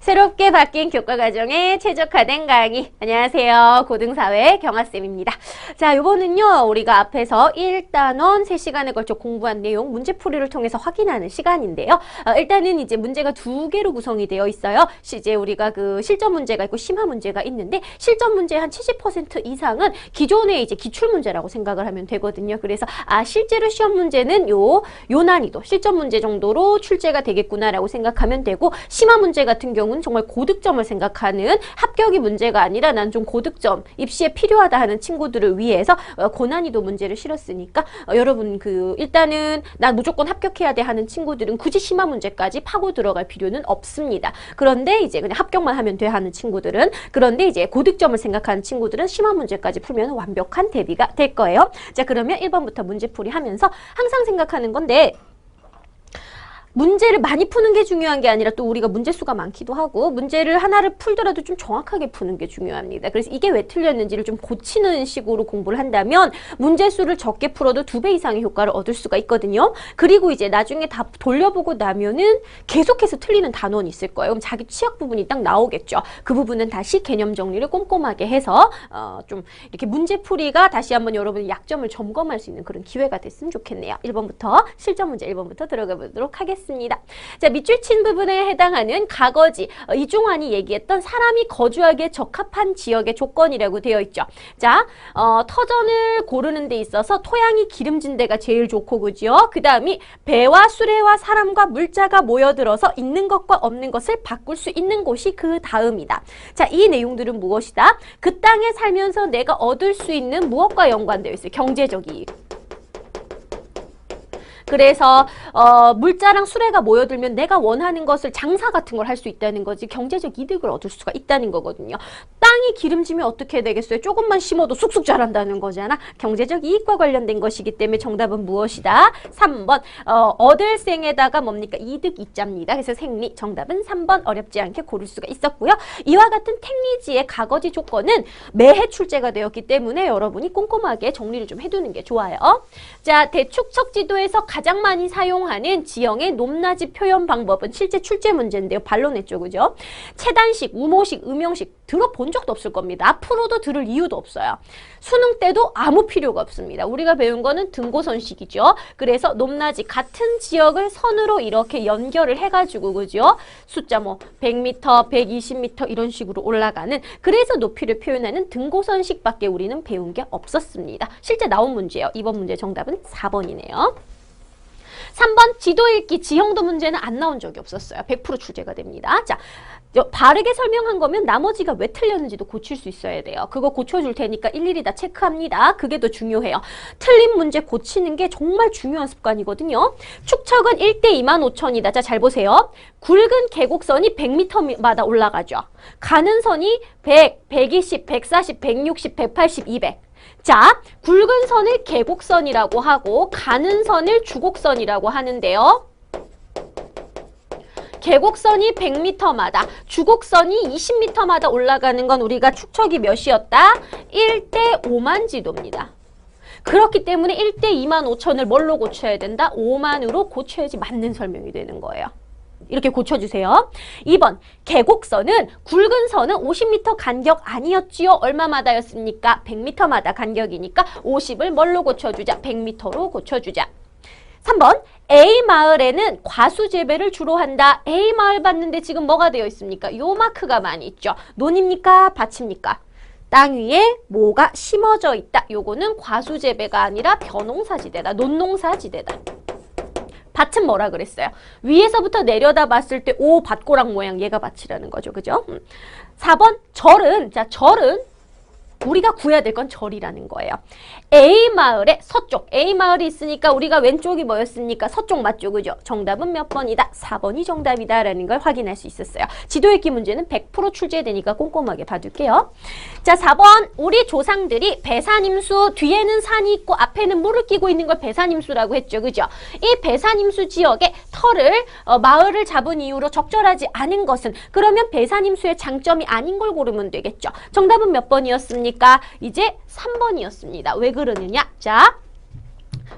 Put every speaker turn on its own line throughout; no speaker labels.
새롭게 바뀐 교과과정에 최적화된 강의. 안녕하세요. 고등사회 경아쌤입니다. 자, 요번은요, 우리가 앞에서 1단원 3시간에 걸쳐 공부한 내용 문제풀이를 통해서 확인하는 시간인데요. 일단은 이제 문제가 2개로 구성이 되어 있어요. 이제 우리가 그 실전 문제가 있고 심화 문제가 있는데, 실전 문제 한 70% 이상은 기존의 이제 기출 문제라고 생각을 하면 되거든요. 그래서 실제로 시험 문제는 요 난이도, 실전 문제 정도로 출제가 되겠구나라고 생각하면 되고, 심화 문제 같은 경우는 정말 고득점을 생각하는 합격이 문제가 아니라 난 좀 고득점 입시에 필요하다 하는 친구들을 위해서 고난이도 문제를 실었으니까 여러분 일단은 난 무조건 합격해야 돼 하는 친구들은 굳이 심화 문제까지 파고 들어갈 필요는 없습니다. 그런데 이제 그냥 합격만 하면 돼 하는 친구들은, 그런데 이제 고득점을 생각하는 친구들은 심화 문제까지 풀면 완벽한 대비가 될 거예요. 자, 그러면 1번부터 문제풀이 하면서 항상 생각하는 건데, 문제를 많이 푸는 게 중요한 게 아니라 또 우리가 문제수가 많기도 하고, 문제를 하나를 풀더라도 좀 정확하게 푸는 게 중요합니다. 그래서 이게 왜 틀렸는지를 좀 고치는 식으로 공부를 한다면 문제수를 적게 풀어도 2배 이상의 효과를 얻을 수가 있거든요. 그리고 이제 나중에 다 돌려보고 나면은 계속해서 틀리는 단원이 있을 거예요. 그럼 자기 취약 부분이 딱 나오겠죠. 그 부분은 다시 개념 정리를 꼼꼼하게 해서 좀 이렇게 문제풀이가 다시 한번 여러분의 약점을 점검할 수 있는 그런 기회가 됐으면 좋겠네요. 1번부터 실전 문제 1번부터 들어가 보도록 하겠습니다. 자, 밑줄 친 부분에 해당하는 가거지, 이중환이 얘기했던 사람이 거주하기에 적합한 지역의 조건이라고 되어 있죠. 자, 터전을 고르는 데 있어서 토양이 기름진 데가 제일 좋고, 그죠? 그 다음이 배와 수레와 사람과 물자가 모여들어서 있는 것과 없는 것을 바꿀 수 있는 곳이 그 다음이다. 자, 이 내용들은 무엇이다? 그 땅에 살면서 내가 얻을 수 있는 무엇과 연관되어 있어요? 경제적 이익. 그래서 물자랑 수레가 모여들면 내가 원하는 것을, 장사 같은 걸 할 수 있다는 거지, 경제적 이득을 얻을 수가 있다는 거거든요. 땅이 기름지면 어떻게 되겠어요? 조금만 심어도 쑥쑥 자란다는 거잖아. 경제적 이익과 관련된 것이기 때문에 정답은 무엇이다? 3번 얻을생에다가 뭡니까? 이득 이자입니다. 그래서 생리, 정답은 3번 어렵지 않게 고를 수가 있었고요. 이와 같은 택리지의 가거지 조건은 매해 출제가 되었기 때문에 여러분이 꼼꼼하게 정리를 좀 해두는 게 좋아요. 자, 대축척 지도에서 가장 많이 사용하는 지형의 높낮이 표현 방법은 실제 출제 문제인데요. 반론했죠, 그죠? 채단식, 우모식, 음용식 들어본 적도 없을 겁니다. 앞으로도 들을 이유도 없어요. 수능 때도 아무 필요가 없습니다. 우리가 배운 거는 등고선식이죠. 그래서 높낮이 같은 지역을 선으로 이렇게 연결을 해가지고, 그죠? 숫자 100m, 120m 이런 식으로 올라가는, 그래서 높이를 표현하는 등고선식밖에 우리는 배운 게 없었습니다. 실제 나온 문제예요. 이번 문제 정답은 4번이네요. 3번 지도 읽기 지형도 문제는 안 나온 적이 없었어요. 100% 출제가 됩니다. 자, 바르게 설명한 거면 나머지가 왜 틀렸는지도 고칠 수 있어야 돼요. 그거 고쳐줄 테니까 일일이 다 체크합니다. 그게 더 중요해요. 틀린 문제 고치는 게 정말 중요한 습관이거든요. 축척은 1대 25,000이다. 자, 잘 보세요. 굵은 계곡선이 100m마다 올라가죠. 가는 선이 100, 120, 140, 160, 180, 200. 자, 굵은 선을 계곡선이라고 하고 가는 선을 주곡선이라고 하는데요. 계곡선이 100m마다, 주곡선이 20m마다 올라가는 건 우리가 축척이 몇이었다? 1대 5만 지도입니다. 그렇기 때문에 1대 25,000을 뭘로 고쳐야 된다? 5만으로 고쳐야지 맞는 설명이 되는 거예요. 이렇게 고쳐주세요. 2번, 계곡선은 굵은 선은 50m 간격 아니었지요? 얼마마다였습니까? 100m마다 간격이니까 50을 뭘로 고쳐주자? 100m로 고쳐주자. 3번, A마을에는 과수재배를 주로 한다. A마을 봤는데 지금 뭐가 되어 있습니까? 요 마크가 많이 있죠. 논입니까? 밭입니까? 땅 위에 뭐가 심어져 있다. 요거는 과수재배가 아니라 벼농사지대다. 논농사지대다. 밭은 뭐라 그랬어요? 위에서부터 내려다 봤을 때 오 밭고랑 모양, 얘가 밭이라는 거죠. 그죠? 4번 절은, 자, 절은 우리가 구해야 될 건 절이라는 거예요. A마을의 서쪽, A마을이 있으니까 우리가 왼쪽이 뭐였습니까? 서쪽 맞죠? 그죠? 정답은 몇 번이다? 4번이 정답이다 라는 걸 확인할 수 있었어요. 지도 읽기 문제는 100% 출제되니까 꼼꼼하게 봐둘게요. 자, 4번, 우리 조상들이 배산임수, 뒤에는 산이 있고 앞에는 물을 끼고 있는 걸 배산임수라고 했죠. 그죠? 이 배산임수 지역에 터를, 마을을 잡은 이후로 적절하지 않은 것은, 그러면 배산임수의 장점이 아닌 걸 고르면 되겠죠. 정답은 몇 번이었습니까? 이제 3번이었습니다. 왜 그러느냐? 자,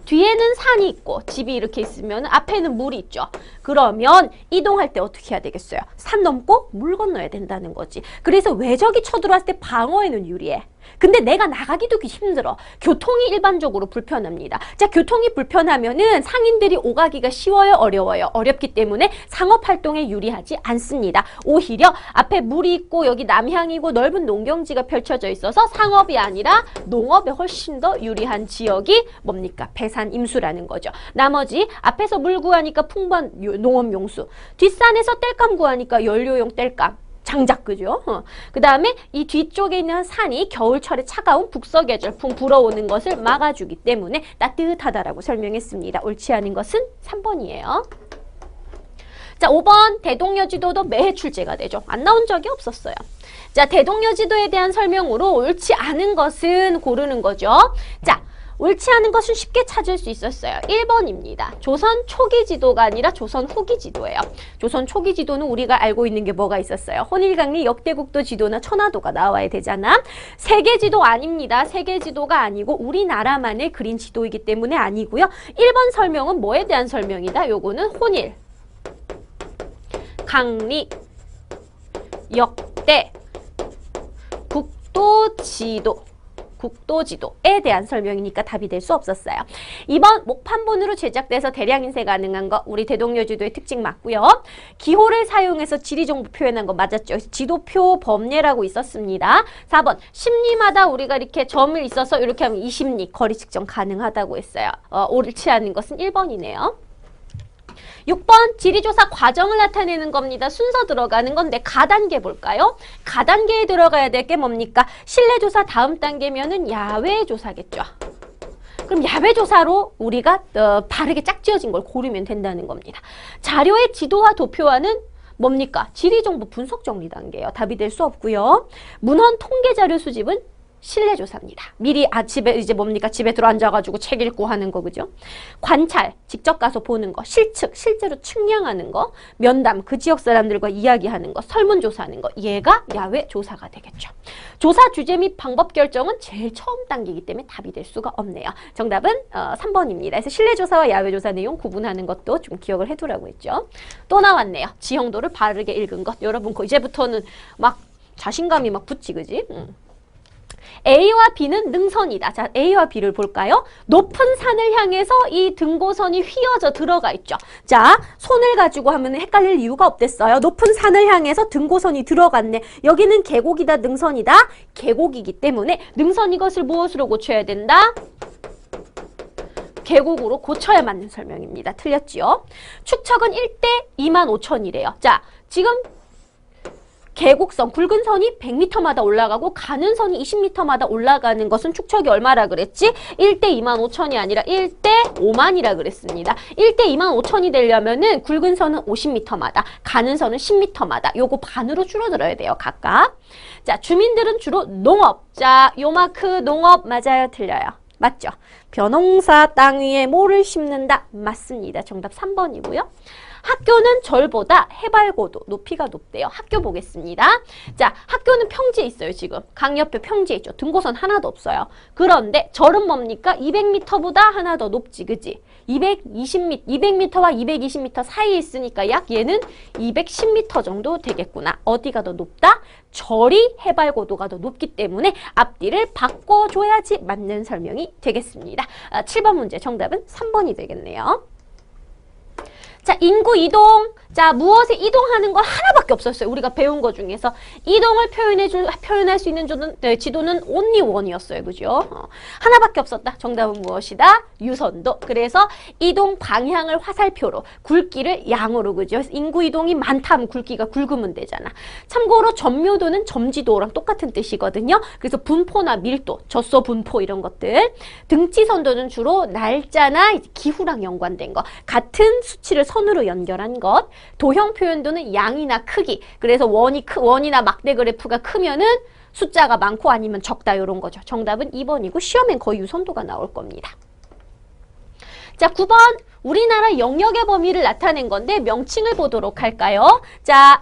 뒤에는 산이 있고 집이 이렇게 있으면 앞에는 물이 있죠. 그러면 이동할 때 어떻게 해야 되겠어요? 산 넘고 물 건너야 된다는 거지. 그래서 외적이 쳐들어왔을 때 방어에는 유리해. 근데 내가 나가기도 힘들어. 교통이 일반적으로 불편합니다. 자, 교통이 불편하면은 상인들이 오가기가 쉬워요, 어려워요? 어렵기 때문에 상업활동에 유리하지 않습니다. 오히려 앞에 물이 있고 여기 남향이고 넓은 농경지가 펼쳐져 있어서 상업이 아니라 농업에 훨씬 더 유리한 지역이 뭡니까? 배산 임수라는 거죠. 나머지 앞에서 물 구하니까 풍부한 농업용수, 뒷산에서 땔감 구하니까 연료용 땔감, 장작, 그죠? 그 다음에 이 뒤쪽에 있는 산이 겨울철에 차가운 북서계절풍 불어오는 것을 막아주기 때문에 따뜻하다라고 설명했습니다. 옳지 않은 것은 3번이에요. 자, 5번 대동여지도도 매해 출제가 되죠. 안 나온 적이 없었어요. 자, 대동여지도에 대한 설명으로 옳지 않은 것은 고르는 거죠. 자, 옳지 않은 것은 쉽게 찾을 수 있었어요. 1번입니다. 조선 초기 지도가 아니라 조선 후기 지도예요. 조선 초기 지도는 우리가 알고 있는 게 뭐가 있었어요? 혼일강리 역대국도 지도나 천화도가 나와야 되잖아. 세계 지도 아닙니다. 세계 지도가 아니고 우리나라만의 그린 지도이기 때문에 아니고요. 1번 설명은 뭐에 대한 설명이다? 요거는 혼일, 강리, 역대, 국도지도에 대한 설명이니까 답이 될 수 없었어요. 2번 목판본으로 제작돼서 대량 인쇄 가능한 거 우리 대동여지도의 특징 맞고요. 기호를 사용해서 지리정보 표현한 거 맞았죠. 지도표 범례라고 있었습니다. 4번 심리마다 우리가 이렇게 점을 있어서 이렇게 하면 20리 거리 측정 가능하다고 했어요. 옳지 않은 것은 1번이네요. 6번 지리조사 과정을 나타내는 겁니다. 순서 들어가는 건데 가단계 볼까요? 가단계에 들어가야 될 게 뭡니까? 실내조사 다음 단계면은 야외조사겠죠. 그럼 야외조사로 우리가 바르게 짝지어진 걸 고르면 된다는 겁니다. 자료의 지도와 도표와는 뭡니까? 지리정보 분석 정리 단계예요. 답이 될 수 없고요. 문헌 통계자료 수집은 실내조사입니다. 미리 집에 이제 뭡니까? 집에 들어앉아가지고 책 읽고 하는 거, 그죠? 관찰, 직접 가서 보는 거, 실측, 실제로 측량하는 거, 면담, 그 지역 사람들과 이야기하는 거, 설문조사하는 거, 얘가 야외 조사가 되겠죠. 조사 주제 및 방법 결정은 제일 처음 단계이기 때문에 답이 될 수가 없네요. 정답은 3번입니다. 그래서 실내조사와 야외조사 내용 구분하는 것도 좀 기억을 해두라고 했죠. 또 나왔네요. 지형도를 바르게 읽은 것. 여러분 이제부터는 막 자신감이 막 붙지, 그지? A와 B는 능선이다. 자, A와 B를 볼까요? 높은 산을 향해서 이 등고선이 휘어져 들어가 있죠. 자, 손을 가지고 하면 헷갈릴 이유가 없댔어요. 높은 산을 향해서 등고선이 들어갔네. 여기는 계곡이다, 능선이다? 계곡이기 때문에 능선 이것을 무엇으로 고쳐야 된다? 계곡으로 고쳐야 맞는 설명입니다. 틀렸지요? 축척은 1대 25,000이래요. 자, 지금 계곡선, 굵은 선이 100m마다 올라가고 가는 선이 20m마다 올라가는 것은 축척이 얼마라 그랬지? 1대 25,000이 아니라 1대 5만이라 그랬습니다. 1대 25,000이 되려면은 굵은 선은 50m마다, 가는 선은 10m마다 요거 반으로 줄어들어야 돼요, 각각. 자, 주민들은 주로 농업. 자, 요 마크 농업 맞아요, 틀려요? 맞죠? 벼농사 땅 위에 뭐를 심는다? 맞습니다. 정답 3번이고요. 학교는 절보다 해발고도, 높이가 높대요. 학교 보겠습니다. 자, 학교는 평지에 있어요, 지금. 강 옆에 평지에 있죠. 등고선 하나도 없어요. 그런데 절은 뭡니까? 200m보다 하나 더 높지, 그지? 200m와 220m 사이에 있으니까 약 얘는 210m 정도 되겠구나. 어디가 더 높다? 절이 해발고도가 더 높기 때문에 앞뒤를 바꿔줘야지 맞는 설명이 되겠습니다. 7번 문제 정답은 3번이 되겠네요. 자, 인구 이동. 자, 무엇에 이동하는 건 하나밖에 없었어요. 우리가 배운 것 중에서. 이동을 표현할 수 있는 지도는 only one이었어요. 그죠? 하나밖에 없었다. 정답은 무엇이다? 유선도. 그래서 이동 방향을 화살표로, 굵기를 양으로, 그죠? 인구 이동이 많다면 굵기가 굵으면 되잖아. 참고로 점묘도는 점지도랑 똑같은 뜻이거든요. 그래서 분포나 밀도, 젖소 분포 이런 것들. 등치선도는 주로 날짜나 기후랑 연관된 거. 같은 수치를 선으로 연결한 것. 도형 표현도는 양이나 크기. 그래서 원이나 막대 그래프가 크면은 숫자가 많고 아니면 적다 이런 거죠. 정답은 2번이고 시험엔 거의 유선도가 나올 겁니다. 자, 9번 우리나라 영역의 범위를 나타낸 건데 명칭을 보도록 할까요? 자,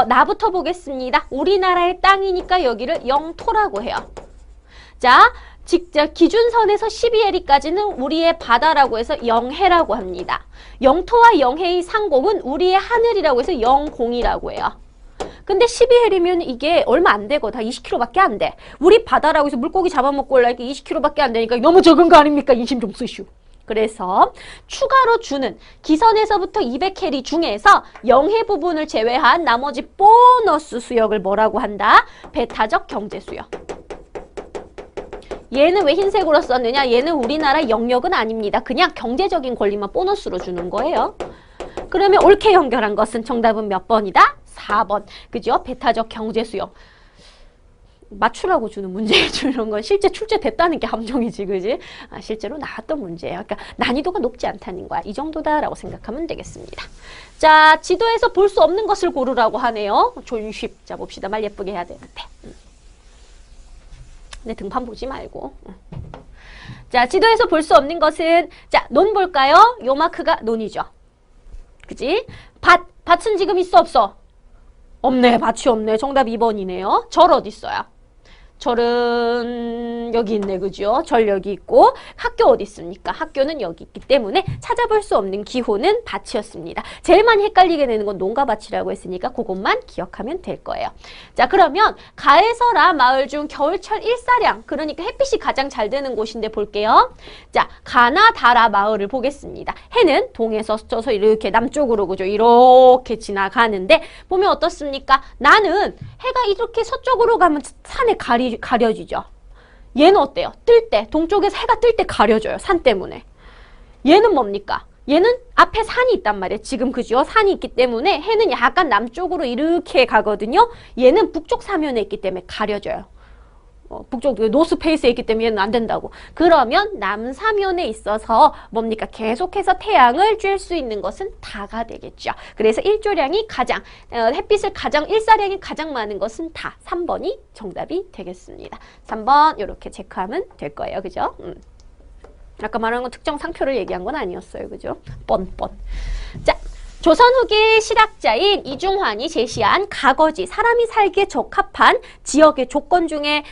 나부터 보겠습니다. 우리나라의 땅이니까 여기를 영토라고 해요. 자, 기준선에서 12해리까지는 우리의 바다라고 해서 영해라고 합니다. 영토와 영해의 상공은 우리의 하늘이라고 해서 영공이라고 해요. 근데 12해리면 이게 얼마 안 되고 다 20km밖에 안 돼. 우리 바다라고 해서 물고기 잡아먹고 올라니까 20km밖에 안 되니까 너무 적은 거 아닙니까? 인심 좀 쓰시오. 그래서 추가로 주는 기선에서부터 200해리 중에서 영해 부분을 제외한 나머지 보너스 수역을 뭐라고 한다? 배타적 경제 수역. 얘는 왜 흰색으로 썼느냐? 얘는 우리나라 영역은 아닙니다. 그냥 경제적인 권리만 보너스로 주는 거예요. 그러면 옳게 연결한 것은 정답은 몇 번이다? 4번. 그죠? 배타적 경제 수역. 맞추라고 주는 문제 주는 건 실제 출제됐다는 게 함정이지, 그지? 실제로 나왔던 문제예요. 그러니까 난이도가 높지 않다는 거야. 이 정도다라고 생각하면 되겠습니다. 자, 지도에서 볼 수 없는 것을 고르라고 하네요. 존쉽. 자, 봅시다. 말 예쁘게 해야 되는데. 내 등판 보지 말고. 자, 지도에서 볼 수 없는 것은, 자, 논 볼까요? 요 마크가 논이죠. 그지? 밭은 지금 있어, 없어? 없네. 밭이 없네. 정답 2번이네요. 절 어디 있어요? 절은 여기 있네, 그죠? 절 여기 있고 학교 어디 있습니까? 학교는 여기 있기 때문에 찾아볼 수 없는 기호는 밭이었습니다. 제일 많이 헷갈리게 되는 건 농가 밭이라고 했으니까 그것만 기억하면 될 거예요. 자, 그러면 가에서라 마을 중 겨울철 일사량, 그러니까 햇빛이 가장 잘 되는 곳인데 볼게요. 자, 가나 다라 마을을 보겠습니다. 해는 동에서 쪄서 이렇게 남쪽으로, 그죠? 이렇게 지나가는데 보면 어떻습니까? 나는 해가 이렇게 서쪽으로 가면 산에 가려지죠. 얘는 어때요? 뜰 때, 동쪽에서 해가 뜰 때 가려져요. 산 때문에. 얘는 뭡니까? 얘는 앞에 산이 있단 말이에요. 지금 그죠? 산이 있기 때문에 해는 약간 남쪽으로 이렇게 가거든요. 얘는 북쪽 사면에 있기 때문에 가려져요. 북쪽 노스페이스에 있기 때문에 얘는 안 된다고. 그러면 남사면에 있어서 뭡니까? 계속해서 태양을 쬐 수 있는 것은 다가 되겠죠. 그래서 일조량이 가장 햇빛을 가장 일사량이 가장 많은 것은 다. 3번이 정답이 되겠습니다. 3번 이렇게 체크하면 될 거예요. 그죠? 아까 말한 건 특정 상표를 얘기한 건 아니었어요. 그죠? 뻔뻔. 자, 조선 후기 실학자인 이중환이 제시한 가거지, 사람이 살기에 적합한 지역의 조건 중에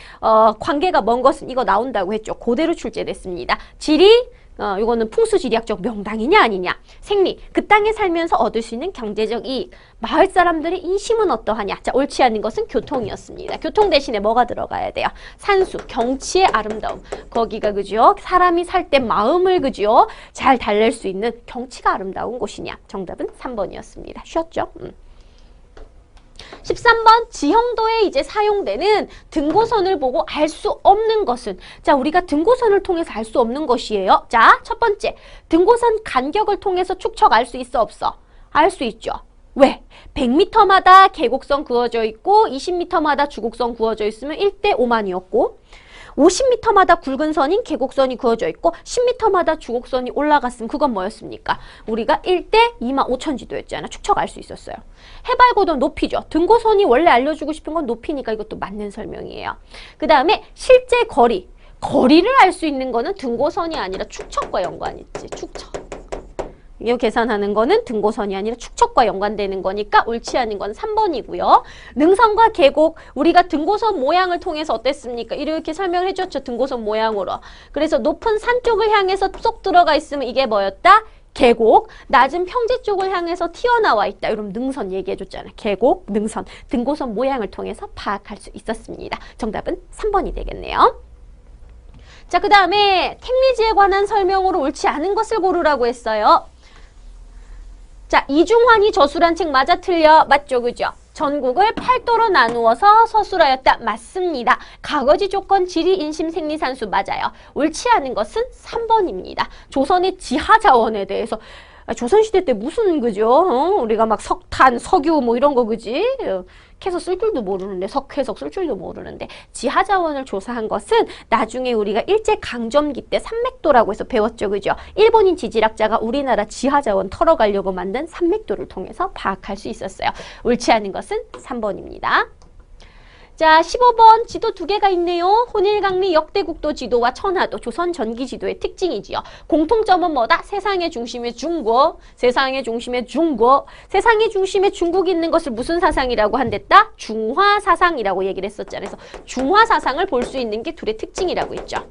관계가 먼 것은 이거 나온다고 했죠. 그대로 출제됐습니다. 지리, 이거는 풍수지리학적 명당이냐 아니냐. 생리, 그 땅에 살면서 얻을 수 있는 경제적 이익. 마을 사람들의 인심은 어떠하냐. 자, 옳지 않은 것은 교통이었습니다. 교통 대신에 뭐가 들어가야 돼요? 산수, 경치의 아름다움. 거기가 그죠? 사람이 살 때 마음을 그죠? 잘 달랠 수 있는 경치가 아름다운 곳이냐. 정답은 3번이었습니다. 쉬었죠? 13번 지형도에 이제 사용되는 등고선을 보고 알 수 없는 것은, 자, 우리가 등고선을 통해서 알 수 없는 것이에요. 자, 첫 번째, 등고선 간격을 통해서 축척 알 수 있어, 없어? 알 수 있죠. 왜? 100m마다 계곡선 그어져 있고 20m마다 주곡선 그어져 있으면 1대 5만이었고 50m마다 굵은 선인 계곡선이 그어져 있고 10m마다 주곡선이 올라갔으면 그건 뭐였습니까? 우리가 1대 2만 5천 지도였잖아. 축척 알 수 있었어요. 해발 고도 높이죠. 등고선이 원래 알려주고 싶은 건 높이니까 이것도 맞는 설명이에요. 그 다음에 실제 거리를 알 수 있는 거는 등고선이 아니라 축척과 연관이 있지. 축척. 이거 계산하는 거는 등고선이 아니라 축척과 연관되는 거니까 옳지 않은 건 3번이고요. 능선과 계곡, 우리가 등고선 모양을 통해서 어땠습니까? 이렇게 설명을 해줬죠. 등고선 모양으로. 그래서 높은 산 쪽을 향해서 쏙 들어가 있으면 이게 뭐였다? 계곡. 낮은 평지 쪽을 향해서 튀어나와 있다. 여러분 능선 얘기해줬잖아요. 계곡, 능선, 등고선 모양을 통해서 파악할 수 있었습니다. 정답은 3번이 되겠네요. 자, 그 다음에 택리지에 관한 설명으로 옳지 않은 것을 고르라고 했어요. 자, 이중환이 저술한 책 맞아 틀려? 맞죠, 그죠? 전국을 8도로 나누어서 서술하였다. 맞습니다. 가거지 조건 지리 인심 생리 산수 맞아요. 옳지 않은 것은 3번입니다. 조선의 지하 자원에 대해서 조선시대 때 무슨 그죠? 우리가 막 석탄, 석유 뭐 이런 거 그지? 캐서 쓸 줄도 모르는데 석회석 쓸 줄도 모르는데 지하 자원을 조사한 것은 나중에 우리가 일제강점기 때 산맥도라고 해서 배웠죠. 그죠? 일본인 지질학자가 우리나라 지하 자원 털어가려고 만든 산맥도를 통해서 파악할 수 있었어요. 옳지 않은 것은 3번입니다. 자, 15번 지도 두 개가 있네요. 혼일강리 역대국도 지도와 천하도 조선 전기 지도의 특징이지요. 공통점은 뭐다? 세상의 중심에 중국, 세상의 중심에 중국, 세상의 중심에 중국이 있는 것을 무슨 사상이라고 한댔다? 중화사상이라고 얘기를 했었잖아요. 그래서 중화사상을 볼 수 있는 게 둘의 특징이라고 했죠.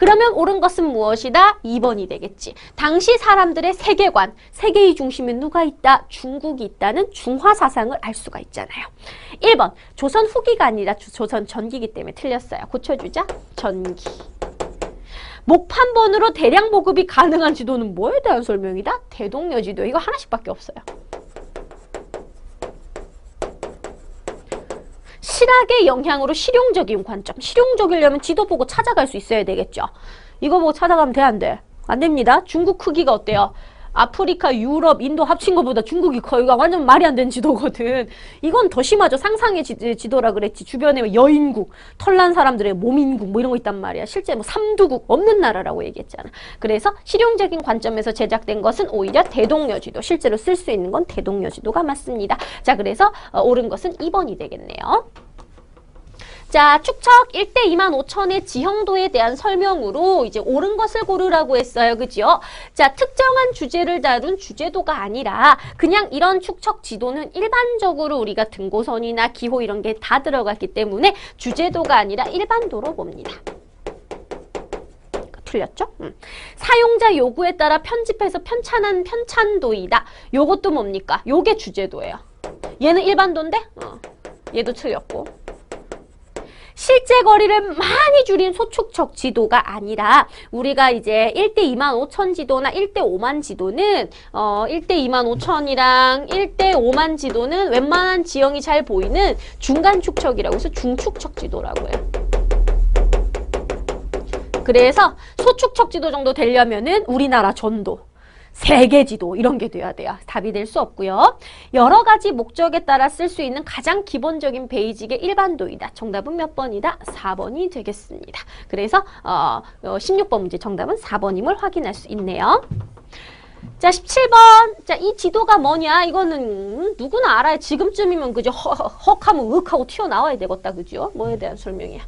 그러면 옳은 것은 무엇이다? 2번이 되겠지. 당시 사람들의 세계관, 세계의 중심에 누가 있다? 중국이 있다는 중화 사상을 알 수가 있잖아요. 1번, 조선 후기가 아니라 조선 전기이기 때문에 틀렸어요. 고쳐주자. 전기. 목판본으로 대량 보급이 가능한 지도는 뭐에 대한 설명이다? 대동여지도. 이거 하나씩밖에 없어요. 실학의 영향으로 실용적인 관점. 실용적이려면 지도 보고 찾아갈 수 있어야 되겠죠. 이거 보고 찾아가면 돼, 안 돼? 안 됩니다. 중국 크기가 어때요? 아프리카, 유럽, 인도 합친 것보다 중국이 커요. 이거 완전 말이 안 되는 지도거든. 이건 더 심하죠. 상상의 지도라 그랬지. 주변에 여인국, 털난 사람들의 몸인국 뭐 이런 거 있단 말이야. 실제 뭐 삼두국 없는 나라라고 얘기했잖아. 그래서 실용적인 관점에서 제작된 것은 오히려 대동여지도. 실제로 쓸 수 있는 건 대동여지도가 맞습니다. 자, 그래서 옳은 것은 2번이 되겠네요. 자, 축척 1대 25,000의 지형도에 대한 설명으로 이제 옳은 것을 고르라고 했어요. 그죠? 자, 특정한 주제를 다룬 주제도가 아니라 그냥 이런 축척 지도는 일반적으로 우리가 등고선이나 기호 이런 게 다 들어갔기 때문에 주제도가 아니라 일반도로 봅니다. 틀렸죠? 사용자 요구에 따라 편집해서 편찬한 편찬도이다. 요것도 뭡니까? 요게 주제도예요. 얘는 일반도인데? 얘도 틀렸고. 실제 거리를 많이 줄인 소축척 지도가 아니라 우리가 이제 1대 25,000 지도나 1대 5만 지도는 1대 25,000이랑 1대 5만 지도는 웬만한 지형이 잘 보이는 중간 축척이라고 해서 중축척 지도라고 해요. 그래서 소축척 지도 정도 되려면은 우리나라 전도, 세계 지도 이런 게 돼야 돼요. 답이 될 수 없고요. 여러 가지 목적에 따라 쓸 수 있는 가장 기본적인 베이직의 일반도이다. 정답은 몇 번이다? 4번이 되겠습니다. 그래서 16번 문제 정답은 4번임을 확인할 수 있네요. 자, 17번. 자, 이 지도가 뭐냐? 이거는 누구나 알아요. 지금쯤이면 그죠? 헉하면 윽하고 튀어나와야 되겠다. 그죠? 뭐에 대한 설명이야.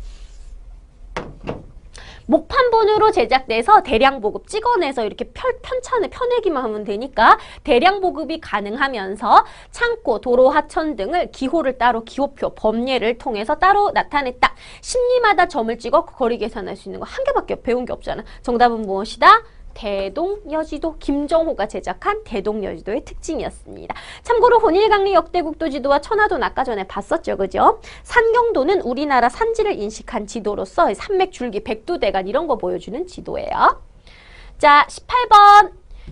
목판본으로 제작돼서 대량 보급 찍어내서 이렇게 편찬을 펴내기만 하면 되니까 대량 보급이 가능하면서 창고, 도로, 하천 등을 기호를 따로 기호표, 범례를 통해서 따로 나타냈다. 심리마다 점을 찍어 거리 계산할 수 있는 거 한 개밖에 배운 게 없잖아. 정답은 무엇이다? 대동여지도. 김정호가 제작한 대동여지도의 특징이었습니다. 참고로 혼일강리 역대국도 지도와 천하도는 아까 전에 봤었죠. 그죠? 산경도는 우리나라 산지를 인식한 지도로서 산맥줄기, 백두대간 이런 거 보여주는 지도예요. 자, 18번.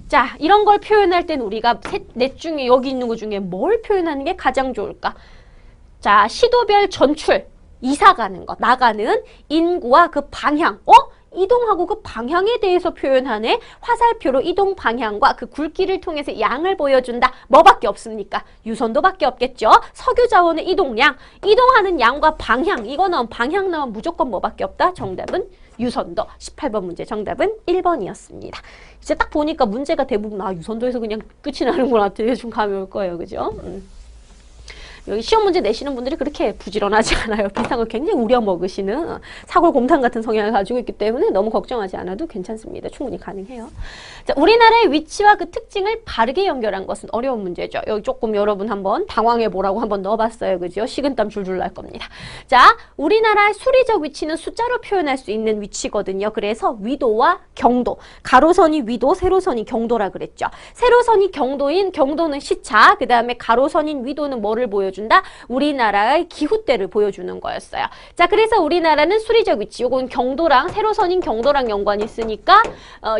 자, 이런 걸 표현할 땐 우리가 넷 중에 여기 있는 것 중에 뭘 표현하는 게 가장 좋을까? 자, 시도별 전출, 이사 가는 거, 나가는 인구와 그 방향, 이동하고 그 방향에 대해서 표현하네. 화살표로 이동 방향과 그 굵기를 통해서 양을 보여준다. 뭐밖에 없습니까? 유선도밖에 없겠죠. 석유 자원의 이동량, 이동하는 양과 방향, 이거 나오면 방향 나오면 무조건 뭐밖에 없다. 정답은 유선도. 18번 문제 정답은 1번이었습니다. 이제 딱 보니까 문제가 대부분 유선도에서 그냥 끝이 나는구나. 대충 감이 올 거예요. 그죠? 여기 시험 문제 내시는 분들이 그렇게 부지런하지 않아요. 비슷한 걸 굉장히 우려먹으시는 사골곰탕 같은 성향을 가지고 있기 때문에 너무 걱정하지 않아도 괜찮습니다. 충분히 가능해요. 자, 우리나라의 위치와 그 특징을 바르게 연결한 것은 어려운 문제죠. 여기 조금 여러분 한번 당황해보라고 한번 넣어봤어요. 그죠? 식은땀 줄줄 날 겁니다. 자, 우리나라의 수리적 위치는 숫자로 표현할 수 있는 위치거든요. 그래서 위도와 경도. 가로선이 위도, 세로선이 경도라 그랬죠. 세로선이 경도는 시차, 그 다음에 가로선인 위도는 뭐를 보여준다? 우리나라의 기후대를 보여주는 거였어요. 자, 그래서 우리나라는 수리적 위치, 요건 경도랑 세로선인 경도랑 연관이 있으니까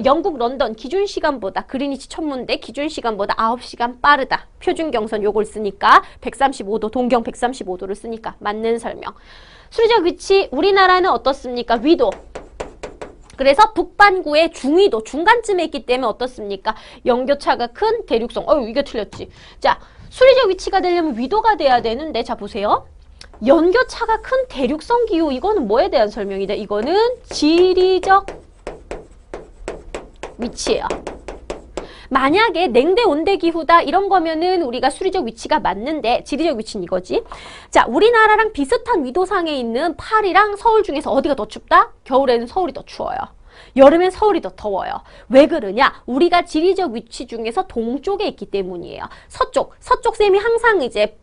영국 런던 기준시간보다 그리니치 천문대 기준시간보다 9시간 빠르다. 표준경선 요걸 쓰니까 135도, 동경 135도를 쓰니까 맞는 설명. 수리적 위치, 우리나라는 어떻습니까? 위도. 그래서 북반구의 중위도, 중간쯤에 있기 때문에 어떻습니까? 연교차가 큰 대륙성. 이게 틀렸지. 자, 수리적 위치가 되려면 위도가 돼야 되는데, 자, 보세요. 연교차가 큰 대륙성 기후, 이거는 뭐에 대한 설명이다? 이거는 지리적 위치예요. 만약에 냉대 온대 기후다 이런 거면은 우리가 수리적 위치가 맞는데 지리적 위치는 이거지. 자, 우리나라랑 비슷한 위도상에 있는 파리랑 서울 중에서 어디가 더 춥다? 겨울에는 서울이 더 추워요. 여름엔 서울이 더 더워요. 왜 그러냐? 우리가 지리적 위치 중에서 동쪽에 있기 때문이에요. 서쪽 쌤이 항상 이제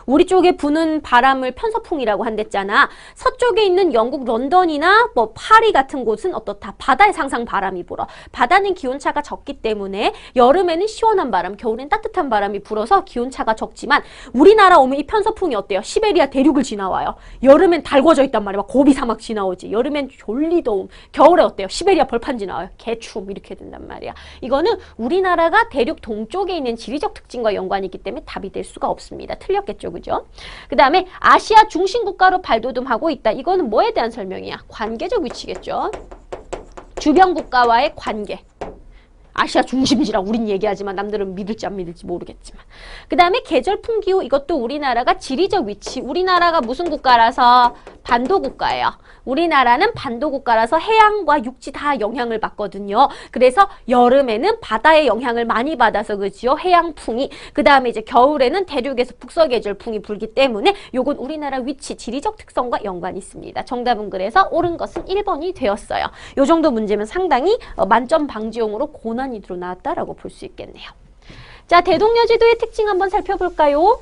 우리 쪽에 부는 바람을 편서풍이라고 한댔잖아. 서쪽에 있는 영국 런던이나 뭐 파리 같은 곳은 어떻다? 바다에 항상 바람이 불어. 바다는 기온차가 적기 때문에 여름에는 시원한 바람, 겨울엔 따뜻한 바람이 불어서 기온차가 적지만 우리나라 오면 이 편서풍이 어때요? 시베리아 대륙을 지나와요. 여름엔 달궈져 있단 말이야. 막 고비 사막 지나오지. 여름엔 졸리 더움. 겨울에 어때요? 시베리아 벌판 지나와요. 개추움 이렇게 된단 말이야. 이거는 우리나라가 대륙 동쪽에 있는 지리적 특징과 연관이 있기 때문에 답이 될 수가 없습니다. 틀렸겠죠, 그죠? 그 다음에 아시아 중심 국가로 발돋움하고 있다. 이거는 뭐에 대한 설명이야? 관계적 위치겠죠. 주변 국가와의 관계. 아시아 중심지라 우린 얘기하지만 남들은 믿을지 안 믿을지 모르겠지만. 그 다음에 계절 풍기후 이것도 우리나라가 지리적 위치. 우리나라가 무슨 국가라서 반도 국가예요. 우리나라는 반도 국가라서 해양과 육지 다 영향을 받거든요. 그래서 여름에는 바다의 영향을 많이 받아서 그지요. 해양풍이. 그 다음에 이제 겨울에는 대륙에서 북서계절풍이 불기 때문에 요건 우리나라 위치, 지리적 특성과 연관이 있습니다. 정답은 그래서 옳은 것은 1번이 되었어요. 요 정도 문제면 상당히 만점 방지용으로 고난이도로 나왔다라고 볼 수 있겠네요. 자, 대동여지도의 특징 한번 살펴볼까요?